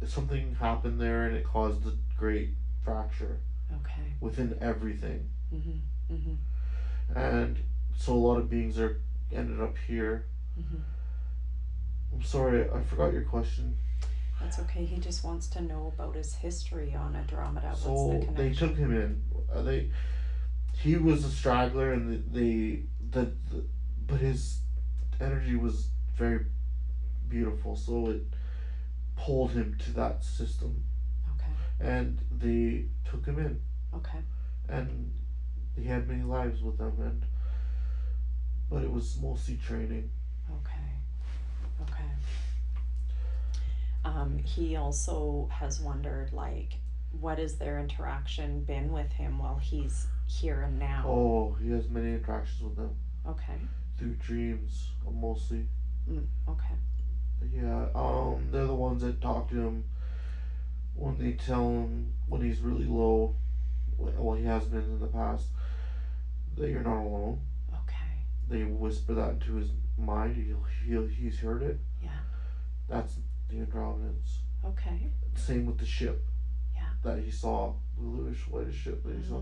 something happened there and it caused a great fracture. Okay. Within everything. Mm-hmm. Mm-hmm. And so a lot of beings are ended up here. Mm-hmm. I'm sorry, I forgot your question. That's okay. He just wants to know about his history on Andromeda. What's the So connection? they took him in. He was a straggler, and but his energy was very beautiful, so it pulled him to that system. Okay. And they took him in. Okay. And he had many lives with them, but it was mostly training. Okay. Okay. He also has wondered, like, what has their interaction been with him while he's here and now? Oh, he has many interactions with them. Okay. Through dreams, mostly. Okay. Yeah, they're the ones that talk to him when they tell him when he's really low, well, he has been in the past, that you're not alone. Okay. They whisper that into his mind. He's heard it. Yeah. That's the Andromedans. Okay. Same with the ship. Yeah. That he saw, the bluish whitish ship that he saw.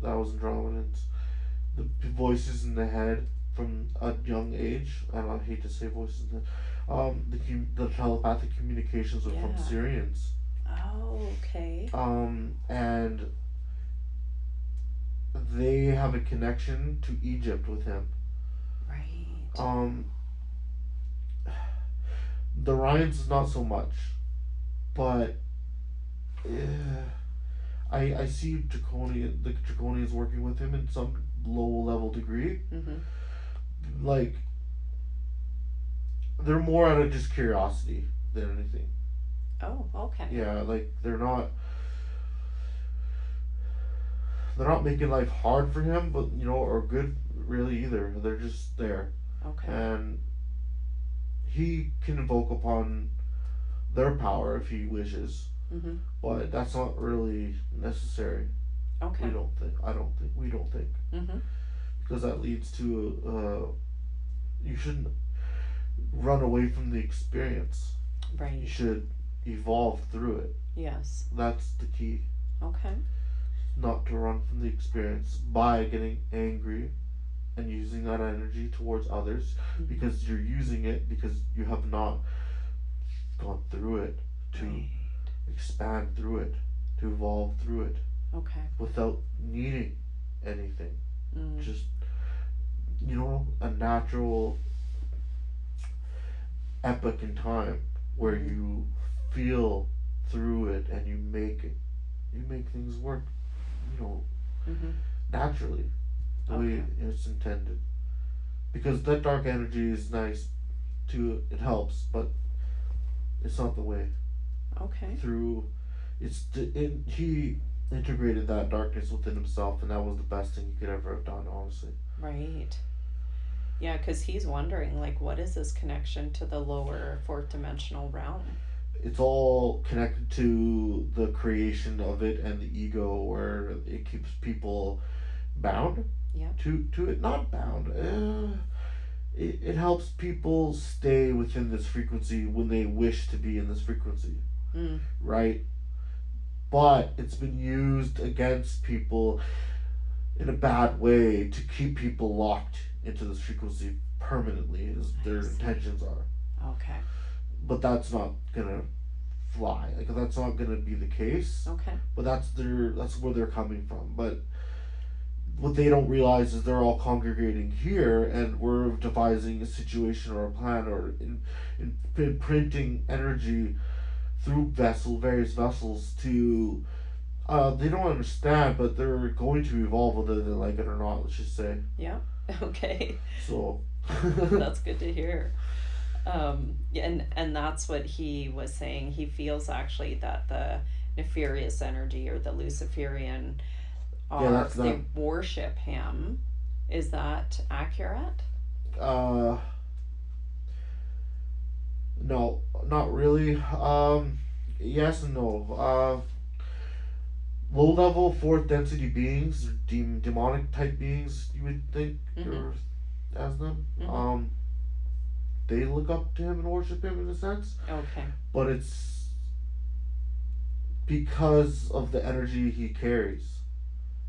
That was Andromedans. The voices in the head from a young age. And I hate to say voices in the telepathic communications are from Sirians. Oh, okay. And they have a connection to Egypt with him. Right. The Ryans not so much, but I see the Draconians working with him in some low level degree. Mm-hmm. Like, they're more out of just curiosity than anything. Oh, okay. Yeah, like they're not making life hard for him, but or good really either. They're just there. Okay. And he can invoke upon their power if he wishes. Mm-hmm. But that's not really necessary. Okay. We don't think. Mm-hmm. Because that leads to you shouldn't run away from the experience. Right. You should evolve through it. Yes. That's the key. Okay. Not to run from the experience by getting angry and using that energy towards others, mm-hmm. because you're using it because you have not gone through it to expand through it, to evolve through it. Okay. Without needing anything. Just, a natural epoch in time where mm-hmm. you feel through it and you make things work, mm-hmm. naturally, the way it's intended. Because that dark energy is nice too, it helps, but it's not the way. Okay. He integrated that darkness within himself, and that was the best thing he could ever have done, honestly. Right. Yeah, because he's wondering, like, what is this connection to the lower fourth dimensional realm? It's all connected to the creation of it and the ego, where it keeps people bound. Yeah. To it, not bound. It helps people stay within this frequency when they wish to be in this frequency. Right? but it's been used against people in a bad way to keep people locked into this frequency permanently, as their intentions are. Okay. But that's not gonna fly. Like that's not gonna be the case. Okay. But that's where they're coming from. But what they don't realize is they're all congregating here, and we're devising a situation or a plan, or imprinting energy through various vessels to. They don't understand, but they're going to evolve whether they like it or not. Let's just say. Yeah. Okay. So. That's good to hear. And that's what he was saying. He feels actually that the nefarious energy or the Luciferian they worship him. Is that accurate? No, not really. Yes and no. Low level fourth density beings, demonic type beings, you would think, or as them. They look up to him and worship him in a sense. Okay. But it's because of the energy he carries.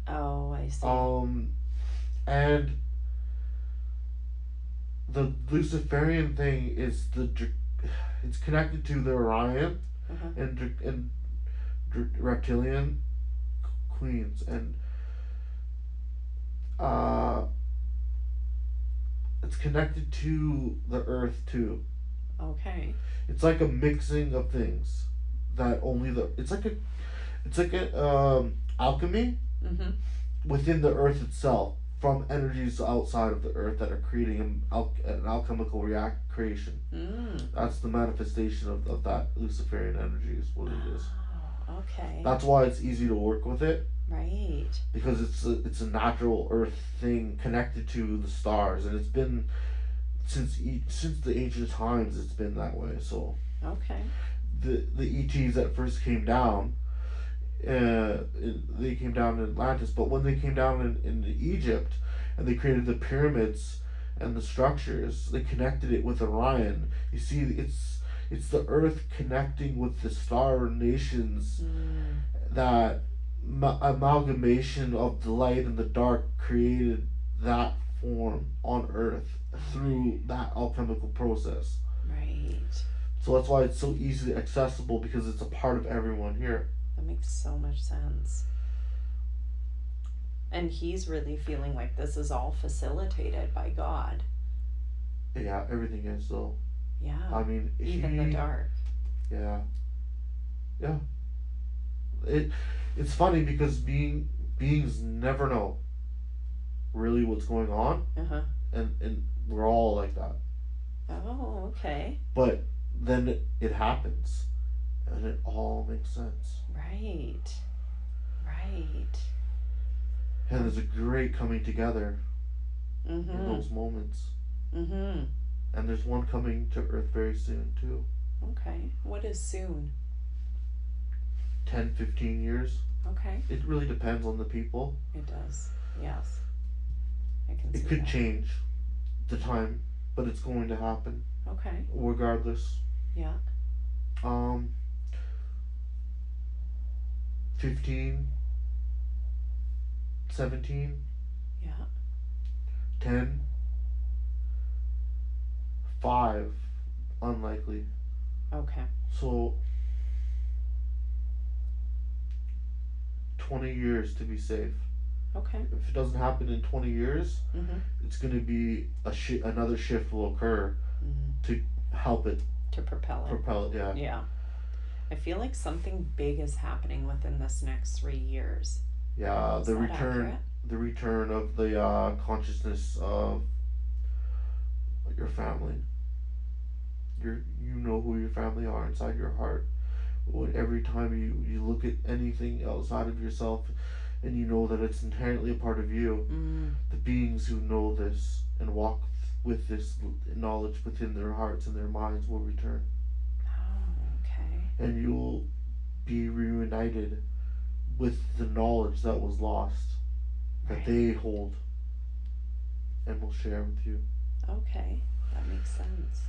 Oh, I see. And the Luciferian thing is it's connected to the Orion and reptilian queens, and it's connected to the earth too. Okay. It's like a mixing of things that only it's like a alchemy within the earth itself, from energies outside of the earth that are creating an alchemical creation. That's the manifestation of that Luciferian energy is what it is. Okay. That's why it's easy to work with it. Right. Because it's a natural earth thing connected to the stars, and it's been since the ancient times. It's been that way. So. Okay. The ETs that first came down, they came down in Atlantis, but when they came down in Egypt, and they created the pyramids and the structures, they connected it with Orion. You see, it's the earth connecting with the star nations. That amalgamation of the light and the dark created that form on earth through that alchemical process. Right. So that's why it's so easily accessible, because it's a part of everyone here. That makes so much sense. And he's really feeling like this is all facilitated by God. Yeah, everything is though. Yeah. I mean, even the dark. Yeah. Yeah. It's funny because beings never know really what's going on. And we're all like that. Oh, okay. But then it happens, and it all makes sense. Right. Right. And there's a great coming together in those moments. And there's one coming to Earth very soon too. Okay. What is soon? 10, 15 years. Okay. It really depends on the people. It does. Yes. I can see It could that. change the time, but it's going to happen. Okay. Regardless. Yeah. 15, 17. Yeah. 10. 5. Unlikely. Okay. So 20 years to be safe. Okay. If it doesn't happen in 20 years, it's going to be another shift will occur to help it. To propel it. Yeah. Yeah. I feel like something big is happening within this next 3 years. Yeah, Is the that return accurate? the return of the consciousness of your family. You know who your family are inside your heart. Every time you look at anything outside of yourself, and you know that it's inherently a part of you, the beings who know this and walk with this knowledge within their hearts and their minds will return. Oh, okay. And you'll be reunited with the knowledge that was lost, that they hold and will share with you. Okay, that makes sense.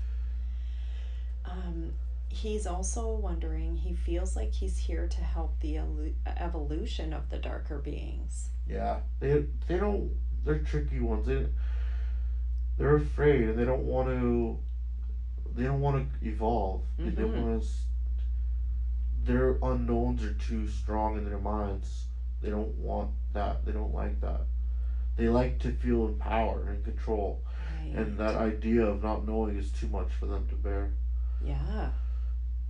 He's also wondering, he feels like he's here to help the evolution of the darker beings. Yeah, they don't. They're tricky ones. They're afraid and they don't want to. They don't want to evolve. They Mm-hmm. want to. Their unknowns are too strong in their minds. They don't want that. They don't like that. They like to feel in power and control, and Right. that idea of not knowing is too much for them to bear. Yeah.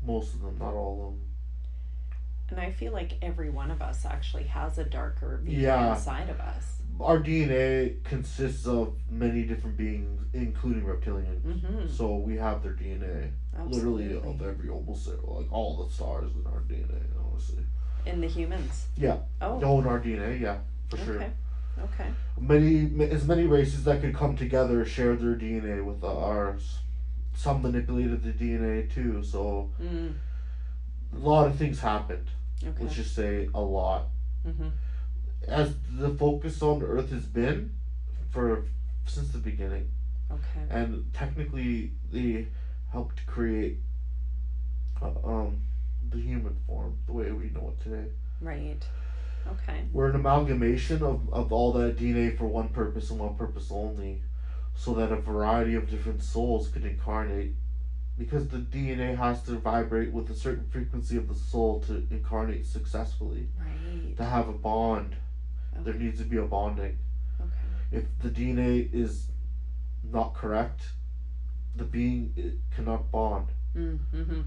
Most of them, not all of them. And I feel like every one of us actually has a darker being Yeah, inside of us. our DNA consists of many different beings, including reptilians. Mm-hmm. So we have their DNA. Absolutely. Literally of every almost like all the stars in our DNA. Honestly. In the humans. Yeah. Oh. Oh, in our DNA. Yeah, for sure. Okay. Okay. Many races that could come together share their DNA with ours. Some manipulated the DNA too. So a lot of things happened. Okay. Let's just say a lot. Mm-hmm. As the focus on Earth has been for since the beginning, Okay. and technically they helped create the human form the way we know it today. Right. Okay. We're an amalgamation of all that DNA for one purpose and one purpose only, so that a variety of different souls could incarnate. Because the DNA has to vibrate with a certain frequency of the soul to incarnate successfully. Right. To have a bond, there Okay. needs to be a bonding. Okay. If the DNA is not correct, the being cannot bond. Mm-hmm.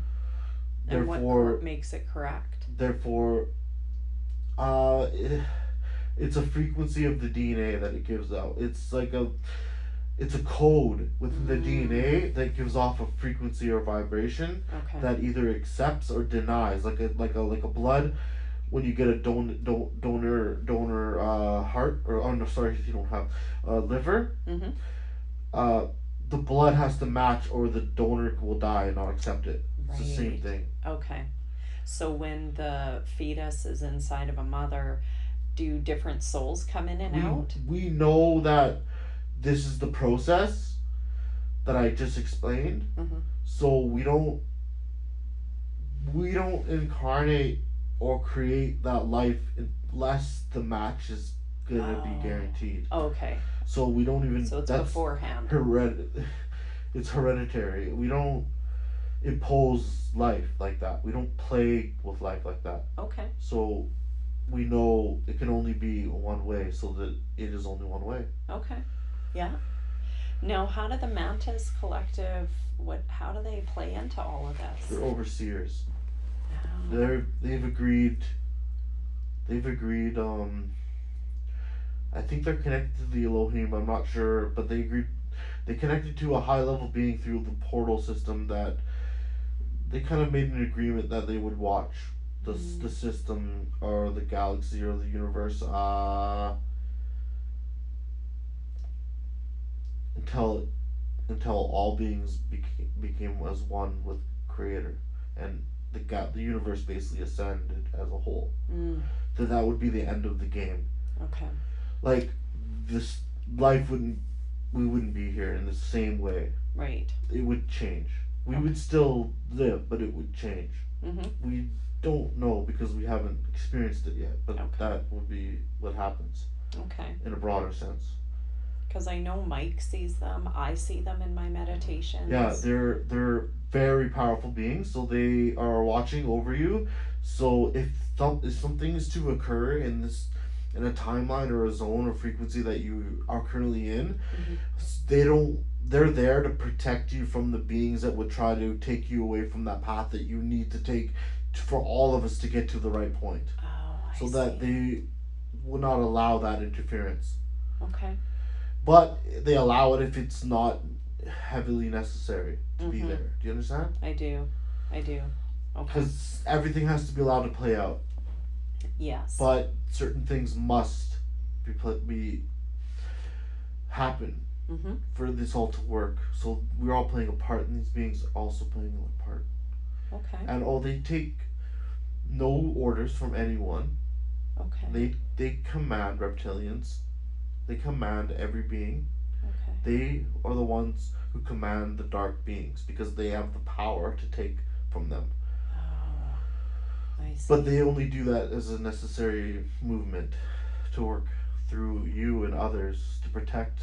And what makes it correct? Therefore, uh, it's a frequency of the DNA that it gives out. It's a code within the DNA that gives off a frequency or vibration that either accepts or denies, like a blood. When you get a donor heart, or oh no, sorry, if you don't have liver, uh, the blood has to match, or the donor will die and not accept it. It's the same thing. Okay. So when the fetus is inside of a mother, do different souls come in and out? We know that this is the process that I just explained. So we don't incarnate or create that life unless the match is gonna be guaranteed. Okay. So we don't even. So it's beforehand. It's hereditary. We don't impose life like that. We don't play with life like that. Okay. So we know it can only be one way, so that it is only one way. Okay. Yeah. Now, how do the Mantis Collective? How do they play into all of this? They're overseers. Oh. They've agreed. I think they're connected to the Elohim. I'm not sure, but they agreed. They connected to a high level being through the portal system that they kind of made an agreement that they would watch the system or the galaxy or the universe until all beings became as one with Creator, and the universe basically ascended as a whole. That would be the end of the game. Okay. Like this life we wouldn't be here in the same way. Right. It would change. We would still live, but it would change. We don't know because we haven't experienced it yet, but that would be what happens. Okay. In a broader sense. Because I know Mike sees them. I see them in my meditations. Yeah, they're very powerful beings, so they are watching over you. So if something is to occur in a timeline or a zone or frequency that you are currently in, they're there to protect you from the beings that would try to take you away from that path that you need to take for all of us to get to the right point. Oh, I see. That they will not allow that interference. Okay. But they allow it if it's not heavily necessary to be there. Do you understand? I do. Okay. Because everything has to be allowed to play out. Yes. But certain things must be happen for this all to work. So we're all playing a part, and these beings are also playing a part. Okay. And they take no orders from anyone. Okay. They command reptilians. They command every being. Okay. They are the ones who command the dark beings because they have the power to take from them. Oh, I see. But they only do that as a necessary movement to work through you and others to protect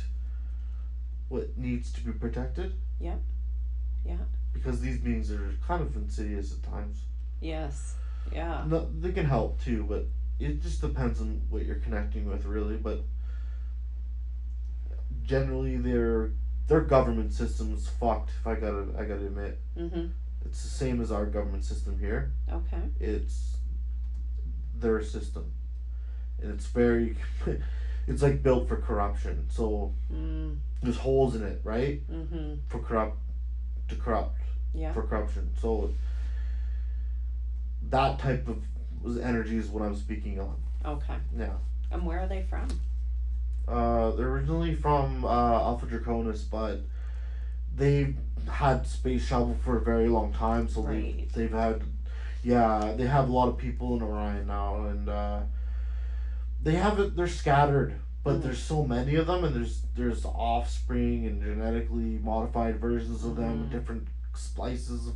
what needs to be protected. Yep. Yeah. Because these beings are kind of insidious at times. Yes. Yeah. No, they can help too, but it just depends on what you're connecting with, really. But generally, their government system's fucked. If I gotta admit, Mhm. it's the same as our government system here. Okay. It's their system, and it's very, it's like built for corruption. So there's holes in it, right? Mhm. For corrupt, Yeah. for corruption. So that type of energy is what I'm speaking on. Okay. Yeah. And where are they from? They're originally from Alpha Draconis, but they've had space travel for a very long time. So Right. they've had, yeah, they have a lot of people in Orion now, and they have it. They're scattered, but there's so many of them, and there's offspring and genetically modified versions of them, different splices.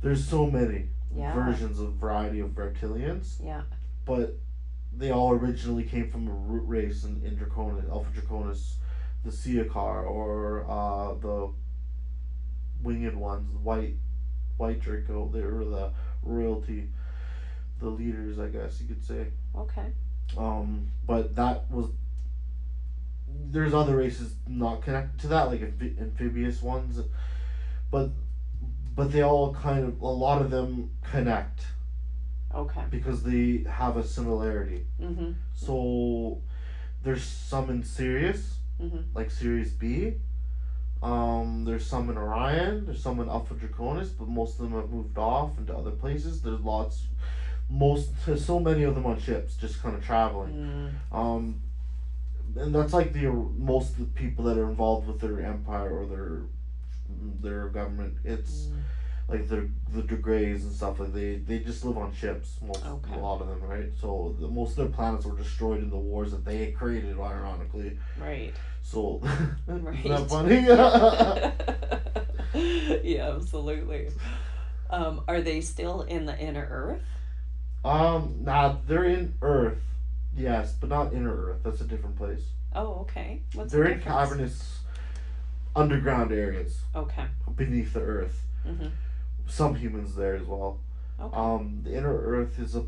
There's so many versions of variety of reptilians. Yeah. But they all originally came from a root race in Draconis, Alpha Draconis, the Siakar, or the winged ones, the white Draco. They were the royalty, the leaders, I guess you could say. Okay. But that was. There's other races not connected to that, like amphibious ones, but they all kind of, a lot of them connect. Okay. Because they have a similarity. Mhm. So there's some in Sirius, like Sirius B. There's some in Orion. There's some in Alpha Draconis, but most of them have moved off into other places. There's there's so many of them on ships, just kind of traveling. And that's like most of the people that are involved with their empire or their government. It's like the Greys and stuff, like they just live on ships, a lot of them, right? So most of their planets were destroyed in the wars that they had created, ironically. Right. So right. Isn't that funny? Yeah, absolutely. Are they still in the inner Earth? Nah, they're in Earth, yes, but not inner Earth. That's a different place. Oh, okay. What's they're the in cavernous underground areas. Okay. Beneath the Earth. Some humans there as well. Okay. The inner Earth is a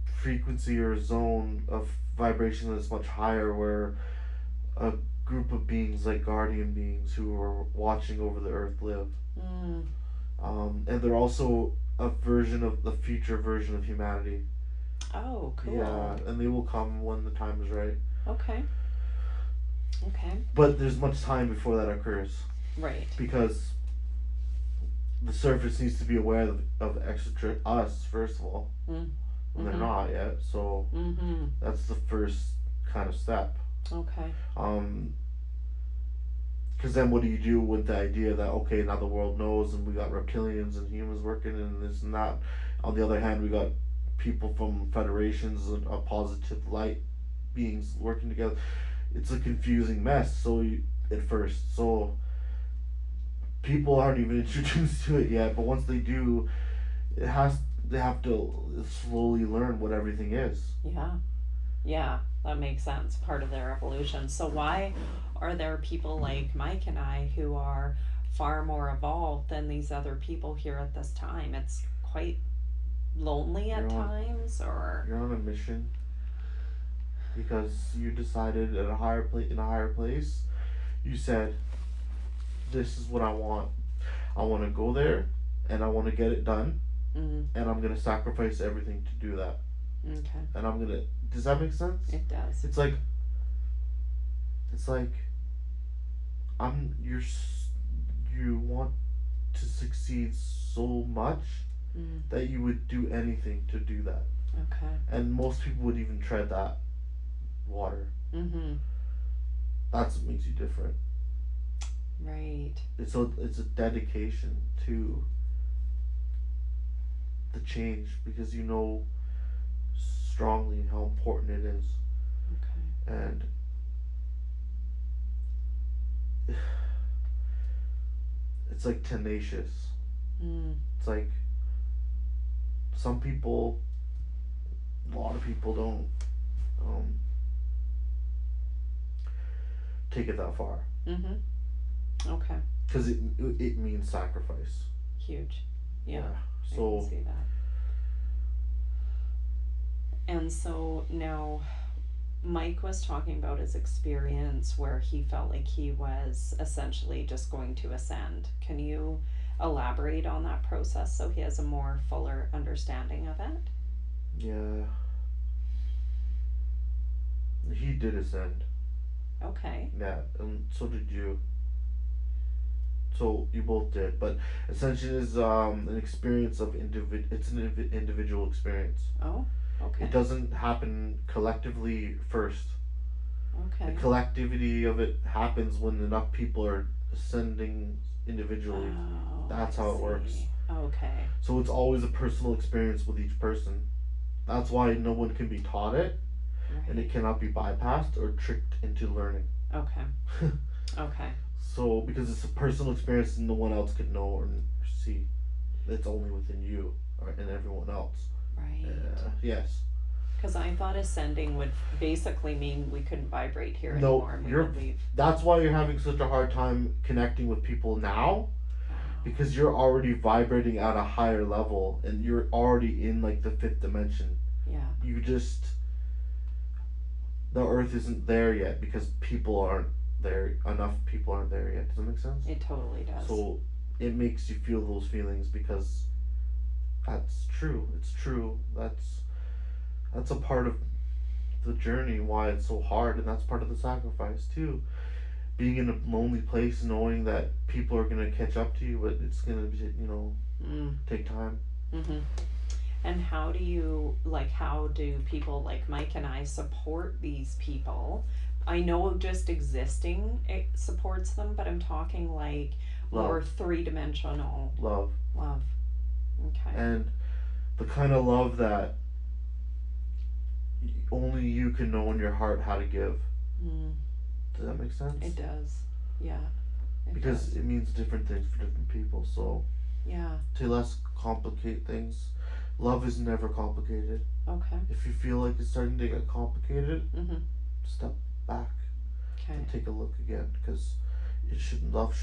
frequency or a zone of vibration that's much higher, where a group of beings like guardian beings who are watching over the Earth live. And they're also a version of the future version of humanity. Oh, cool. Yeah, and they will come when the time is right. Okay. But there's much time before that occurs. Right. Because the surface needs to be aware of us, first of all. And they're not yet, so that's the first kind of step. Okay. Because then what do you do with the idea that, okay, now the world knows and we got reptilians and humans working and this and that. On the other hand, we got people from federations of positive light beings working together. It's a confusing mess, at first. So people aren't even introduced to it yet, but once they do, they have to slowly learn what everything is. Yeah, that makes sense. Part of their evolution. So why are there people like Mike and I who are far more evolved than these other people here at this time? It's quite lonely at times, or you're on a mission because you decided at a higher place. You said, "This is what I want. I want to go there, and I want to get it done, and I'm gonna sacrifice everything to do that." Okay. And I'm gonna. Does that make sense? It does. It's like. You want to succeed so much that you would do anything to do that. Okay. And most people would even tread that water. That's what makes you different. Right. It's a dedication to the change, because you know strongly how important it is. Okay. And it's like tenacious. It's like some people, a lot of people don't take it that far. Mhm. Okay. Because it means sacrifice. Huge. Yeah. So I can see that. And so now Mike was talking about his experience where he felt like he was essentially just going to ascend. Can you elaborate on that process so he has a more fuller understanding of it? yeah, he did ascend. Okay. Yeah, and so did you. So you both did, but ascension is an experience of It's an individual experience. Oh, okay. It doesn't happen collectively first. The Okay. collectivity of it happens when enough people are ascending individually. Oh, That's I how it see. works. Okay. So it's always a personal experience with each person. That's why no one can be taught it, and it Right. cannot be bypassed or tricked into learning. Okay. Okay. So because it's a personal experience and no one else could know or see, it's only within you and everyone else. Right. Yes. Because I thought ascending would basically mean we couldn't vibrate here No, anymore and we you're. would leave. That's why you're having such a hard time connecting with people now, Oh. because you're already vibrating at a higher level and you're already in like the fifth dimension. Yeah. You just, the earth isn't there yet because people aren't there. Enough people aren't there yet. Does that make sense? It totally does. So it makes you feel those feelings because that's true. It's true. That's a part of the journey, why it's so hard, and that's part of the sacrifice too. Being in a lonely place, knowing that people are gonna catch up to you, but it's gonna be, take time. Mm-hmm. And how do people like Mike and I support these people? I know just existing it supports them, but I'm talking like more Love. three-dimensional Love. love. Okay. And the kind of love that only you can know in your heart how to give. Mm, Does that make sense? it does. Yeah. Because does. it means different things for different people. So Yeah. to less complicate things, love is never complicated. Okay. If you feel like it's starting to get complicated, Mm-hmm. step back Okay. and take a look again, because it should love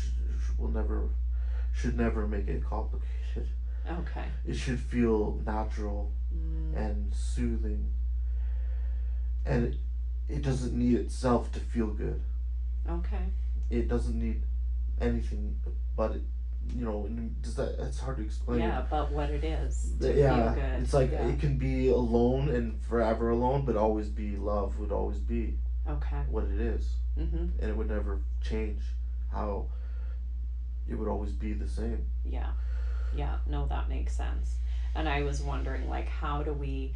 should never make it complicated. Okay. It should feel natural and soothing, and it doesn't need itself to feel good. Okay. It doesn't need anything but it. Does that? It's hard to explain. Yeah, but what it is to Yeah, feel good. it's like yeah. it can be alone and forever alone, but always be love. Would always be Okay. what it is, Mm-hmm. and it would never change. How it would always be the same. Yeah. Yeah. No, that makes sense. And I was wondering, like, how do we,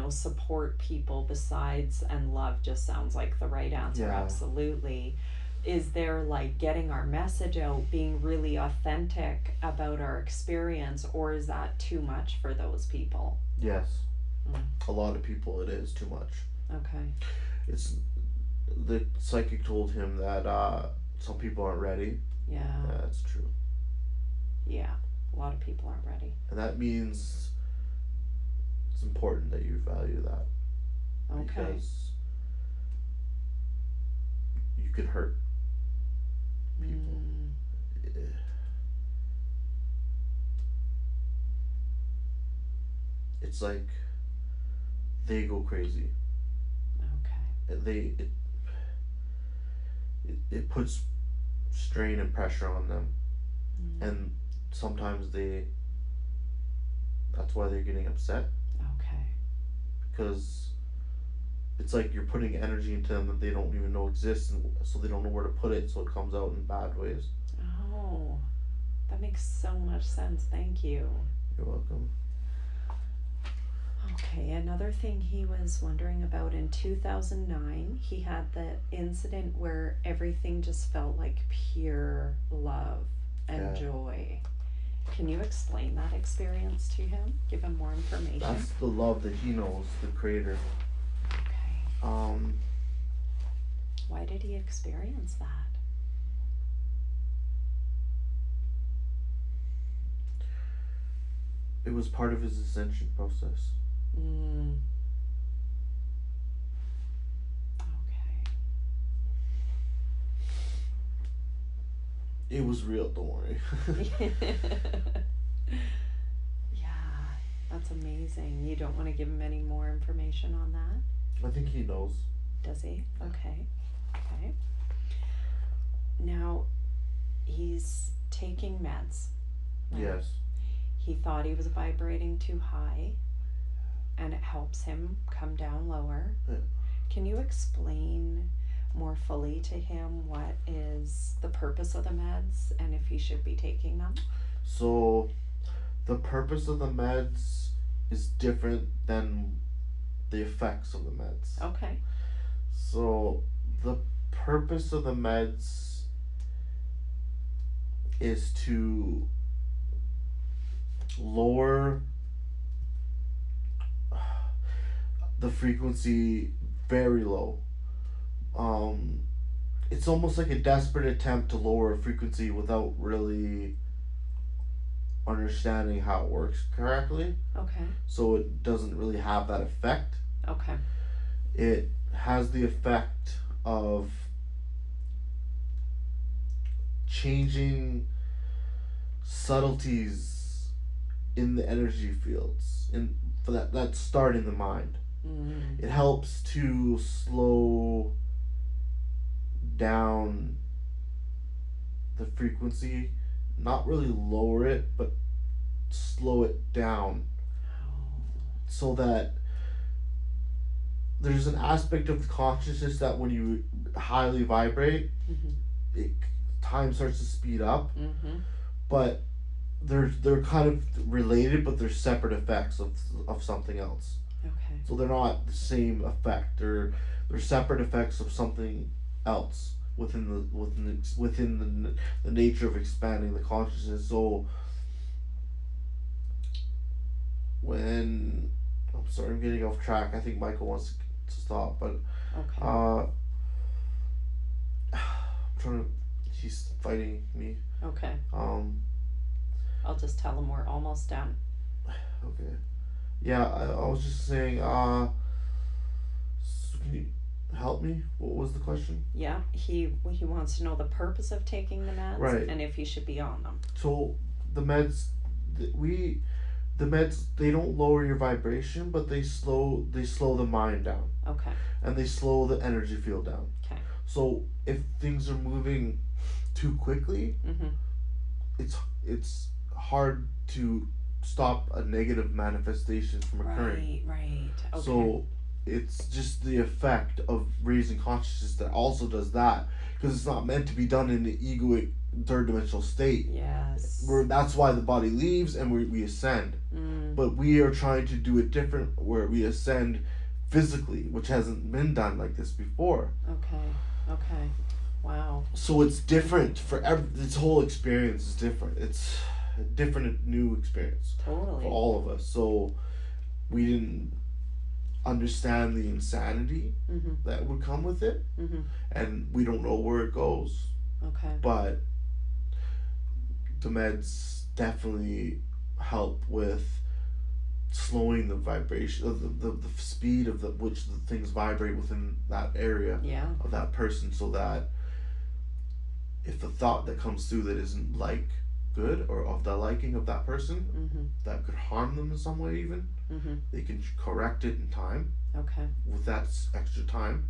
support people besides, and love just sounds like the right answer. Yeah. Absolutely. Is there like getting our message out, being really authentic about our experience, or is that too much for those people? Yes. A lot of people, it is too much. Okay. It's the psychic told him that some people aren't ready. Yeah. That's true. Yeah. A lot of people aren't ready. And that means it's important that you value that. Okay. Because you could hurt people. It's like they go crazy. Okay. It puts strain and pressure on them, and sometimes that's why they're getting upset. Okay. Because it's like you're putting energy into them that they don't even know exists, and so they don't know where to put it, so it comes out in bad ways. Oh, that makes so much sense. Thank you. You're welcome. Okay, another thing he was wondering about, in 2009, he had the incident where everything just felt like pure love and joy. Can you explain that experience to him? Give him more information? That's the love that he knows, the creator. Okay. Why did he experience that? It was part of his ascension process. Okay. It was real, don't worry. Yeah, that's amazing. You don't want to give him any more information on that? I think he knows. Does he? Okay. Okay. Now, he's taking meds. Right? Yes. He thought he was vibrating too high, and it helps him come down lower. Yeah. Can you explain more fully to him what is the purpose of the meds and if he should be taking them? So, the purpose of the meds is different than the effects of the meds. Okay. So, the purpose of the meds is to lower the frequency very low. It's almost like a desperate attempt to lower a frequency without really understanding how it works correctly. Okay. So it doesn't really have that effect. Okay. It has the effect of changing subtleties in the energy fields, and for that start in the mind. It helps to slow down the frequency, not really lower it, but slow it down, so that there's an aspect of consciousness that when you highly vibrate, time starts to speed up, but they're kind of related, but they're separate effects of something else. Okay. So they're not the same effect. They're separate effects of something else within the nature of expanding the consciousness. So when I'm sorry, I'm getting off track. I think Michael wants to stop, but Okay. I'm trying to. He's fighting me. Okay. I'll just tell him we're almost done. Okay. Yeah, I was just saying. Can you help me? What was the question? Yeah, he wants to know the purpose of taking the meds, Right. and if he should be on them. So the meds, the meds, they don't lower your vibration, but they slow the mind down, Okay. and they slow the energy field down. Okay. So if things are moving too quickly, it's hard to stop a negative manifestation from occurring. Right. Okay. So it's just the effect of raising consciousness that also does that, because it's not meant to be done in the egoic third dimensional state. Yes. That's why the body leaves and we ascend. But we are trying to do it different, where we ascend physically, which hasn't been done like this before. Okay. Wow. So it's different for this whole experience is different. It's a different new experience Totally. for all of us. So we didn't understand the insanity that would come with it, and we don't know where it goes. Okay. But the meds definitely help with slowing the vibration of the speed of which the things vibrate within that area of that person, so that if the thought that comes through that isn't like good or of the liking of that person, that could harm them in some way, even they can correct it in time. Okay. With that extra time,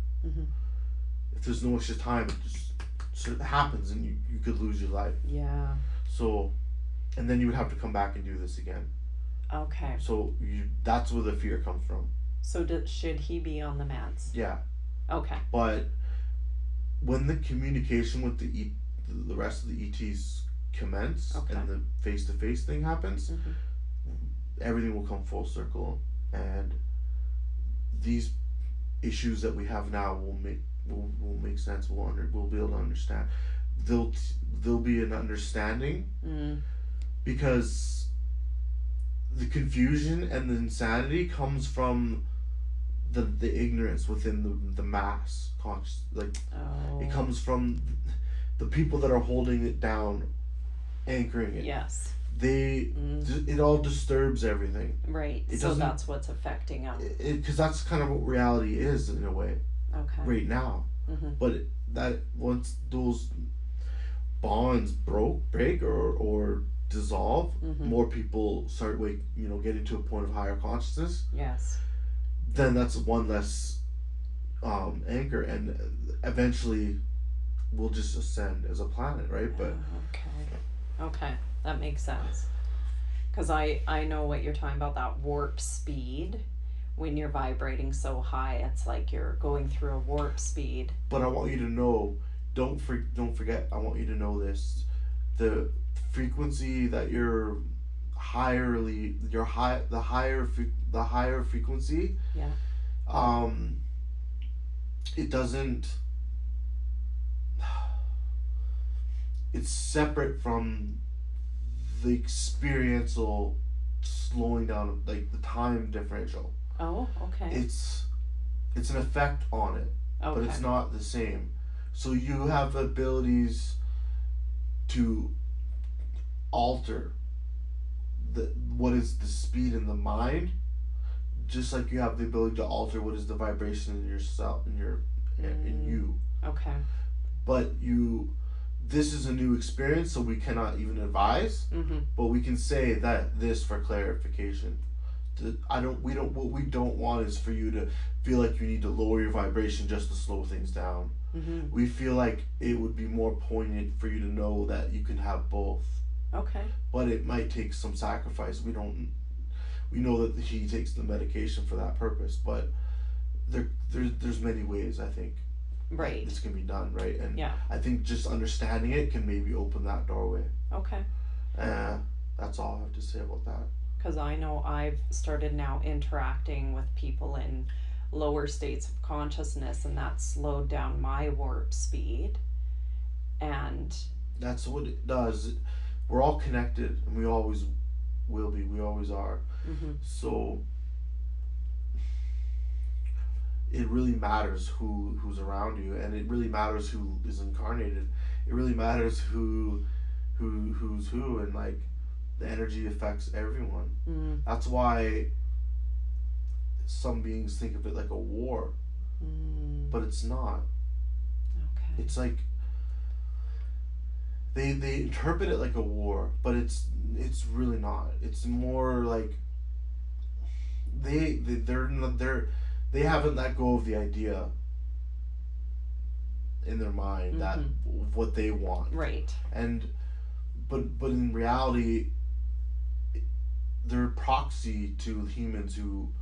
if there's no extra time, it just sort of happens, and you could lose your life. Yeah. So, and then you would have to come back and do this again. Okay. So that's where the fear comes from. So should he be on the meds? Yeah. Okay. But when the communication with the rest of the ETs commence, and the face-to-face thing happens, everything will come full circle, and these issues that we have now will make sense. We'll be able to understand. There'll be an understanding, because the confusion and the insanity comes from the ignorance within the mass conscious. It comes from the people that are holding it down, anchoring it. Yes. it all disturbs everything. Right. It So doesn't. that's what's affecting them. Because that's kind of what reality is in a way Okay. right now. Mhm. But that once those bonds break or dissolve, Mhm. more people start getting to a point of higher consciousness. Yes. Then that's one less anchor, and eventually we'll just ascend as a planet, right? But Okay. Okay. That makes sense. Because I know what you're talking about, that warp speed. When you're vibrating so high, it's like you're going through a warp speed. but I want you to know, don't forget. I want you to know this: the frequency that you're the higher frequency. Yeah. Um, it doesn't. It's separate from the experiential slowing down, like the time differential. Oh, okay. It's an effect on it, Okay. but it's not the same. So you have abilities to alter what is the speed in the mind, just like you have the ability to alter what is the vibration in yourself in you. Okay. But this is a new experience, so we cannot even advise. Mm-hmm. But we can say that this for clarification. What we don't want is for you to feel like you need to lower your vibration just to slow things down. Mm-hmm. We feel like it would be more poignant for you to know that you can have both. Okay. But it might take some sacrifice. We know that he takes the medication for that purpose, but there's many ways, I think. Right. This can be done, right? And yeah. I think just understanding it can maybe open that doorway. Okay. That's all I have to say about that. Because I know I've started now interacting with people in lower states of consciousness, and that slowed down my warp speed. And that's what it does. We're all connected, and we always will be. We always are. Mm-hmm. So it really matters who's around you, and it really matters who is incarnated. It really matters who's who, and like the energy affects everyone. Mm. That's why some beings think of it like a war, but it's not. Okay. It's like they interpret it like a war, but it's really not. It's more like they haven't let go of the idea in their mind that what they want. Right. And but in reality, they're proxy to humans who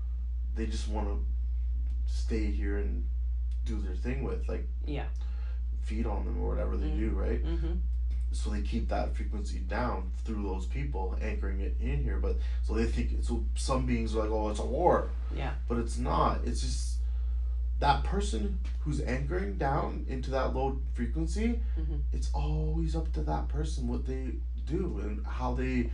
they just want to stay here and do their thing with, like feed on them or whatever they do, right? Mm-hmm. So they keep that frequency down through those people anchoring it in here. But so they think, so some beings are like, oh, it's a war. Yeah. But it's not. It's just that person who's anchoring down into that low frequency. It's always up to that person what they do and how they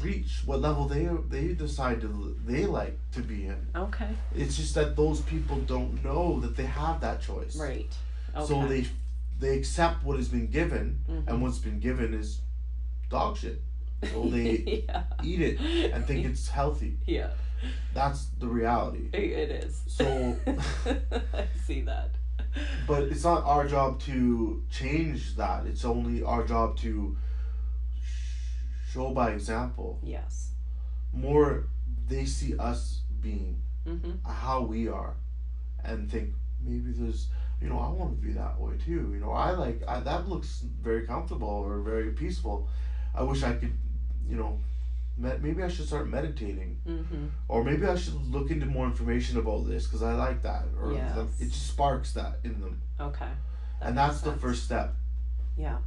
reach, what level they decide they like to be in. Okay. It's just that those people don't know that they have that choice. Right. Okay. So they accept what has been given, and what's been given is dog shit. So they eat it and think it's healthy. Yeah. That's the reality. It is. So I see that. But it's not our job to change that. It's only our job to show by example. Yes. More they see us being how we are, and think maybe there's, I want to be that way too. That looks very comfortable or very peaceful. I wish I could, maybe I should start meditating, or maybe I should look into more information about this because I like that, or it just sparks that in them. Okay. And that's the first step. Yeah.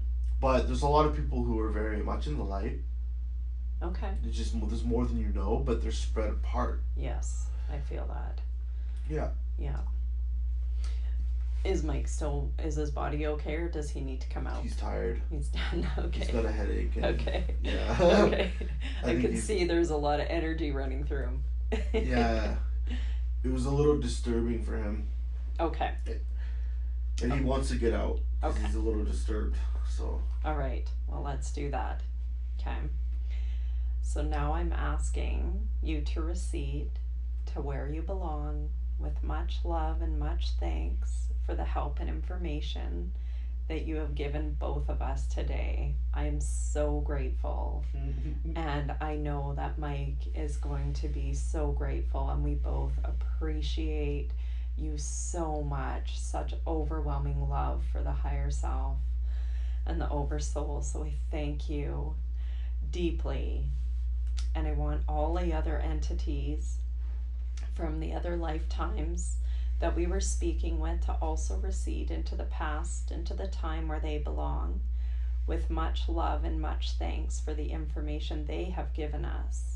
But there's a lot of people who are very much in the light. Okay. There's more than you know, but they're spread apart. Yes, I feel that. Yeah. Yeah. Is his body okay, or does he need to come out? He's tired. He's done. Okay. He's got a headache. Okay. Yeah. Okay. I can see there's a lot of energy running through him. Yeah. It was a little disturbing for him. Okay. And he wants to get out. Okay. He's a little disturbed. So. All right. Well, let's do that. Okay. So now I'm asking you to recede to where you belong with much love and much thanks for the help and information that you have given both of us today. I am so grateful. And I know that Mike is going to be so grateful, and we both appreciate you so much. Such overwhelming love for the higher self and the oversoul. So we thank you deeply. And I want all the other entities from the other lifetimes that we were speaking with to also recede into the past, into the time where they belong, with much love and much thanks for the information they have given us.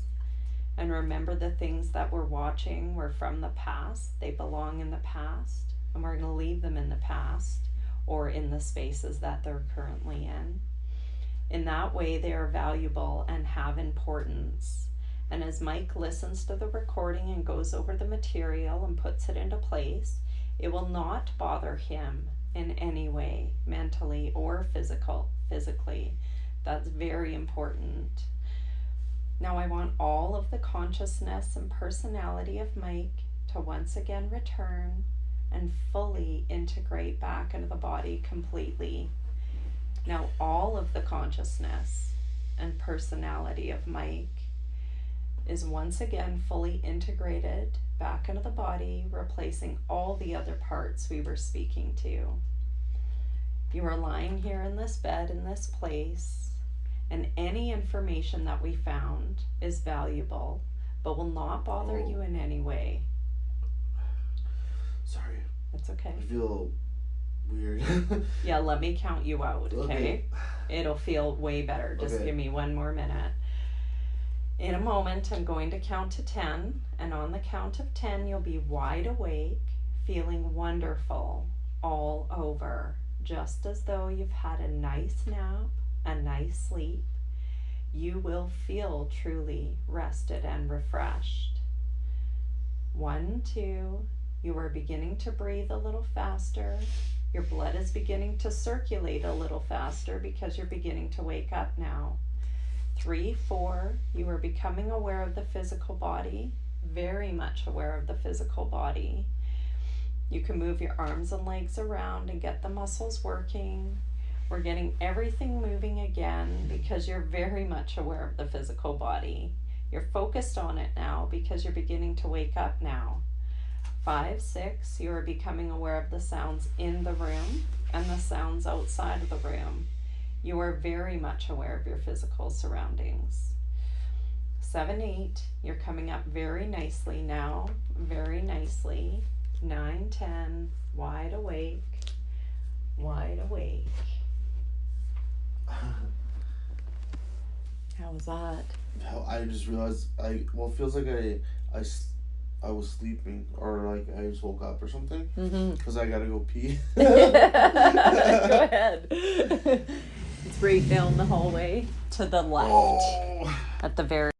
And remember, the things that we're watching were from the past. They belong in the past, and we're going to leave them in the past or in the spaces that they're currently in. In that way, they are valuable and have importance. And as Mike listens to the recording and goes over the material and puts it into place, it will not bother him in any way, mentally or physically. That's very important. Now I want all of the consciousness and personality of Mike to once again return and fully integrate back into the body completely. Now all of the consciousness and personality of Mike is once again fully integrated back into the body, replacing all the other parts we were speaking to. You are lying here in this bed, in this place, and any information that we found is valuable, but will not bother you in any way. Sorry. It's okay. I feel weird. Yeah, let me count you out, okay? Okay. It'll feel way better. Just give me one more minute. In a moment, I'm going to count to 10, and on the count of 10, you'll be wide awake, feeling wonderful all over, just as though you've had a nice nap, a nice sleep. You will feel truly rested and refreshed. 1, 2, you are beginning to breathe a little faster. Your blood is beginning to circulate a little faster because you're beginning to wake up now. 3, 4, you are becoming aware of the physical body, very much aware of the physical body. You can move your arms and legs around and get the muscles working. We're getting everything moving again because you're very much aware of the physical body. You're focused on it now because you're beginning to wake up now. 5, 6, you are becoming aware of the sounds in the room and the sounds outside of the room. You are very much aware of your physical surroundings. 7, 8, you're coming up very nicely now, very nicely. 9, 10, wide awake, wide awake. How was that? I just realized it feels like I was sleeping, or like I just woke up or something, because I gotta go pee. Go ahead. It's right down the hallway to the left, at the very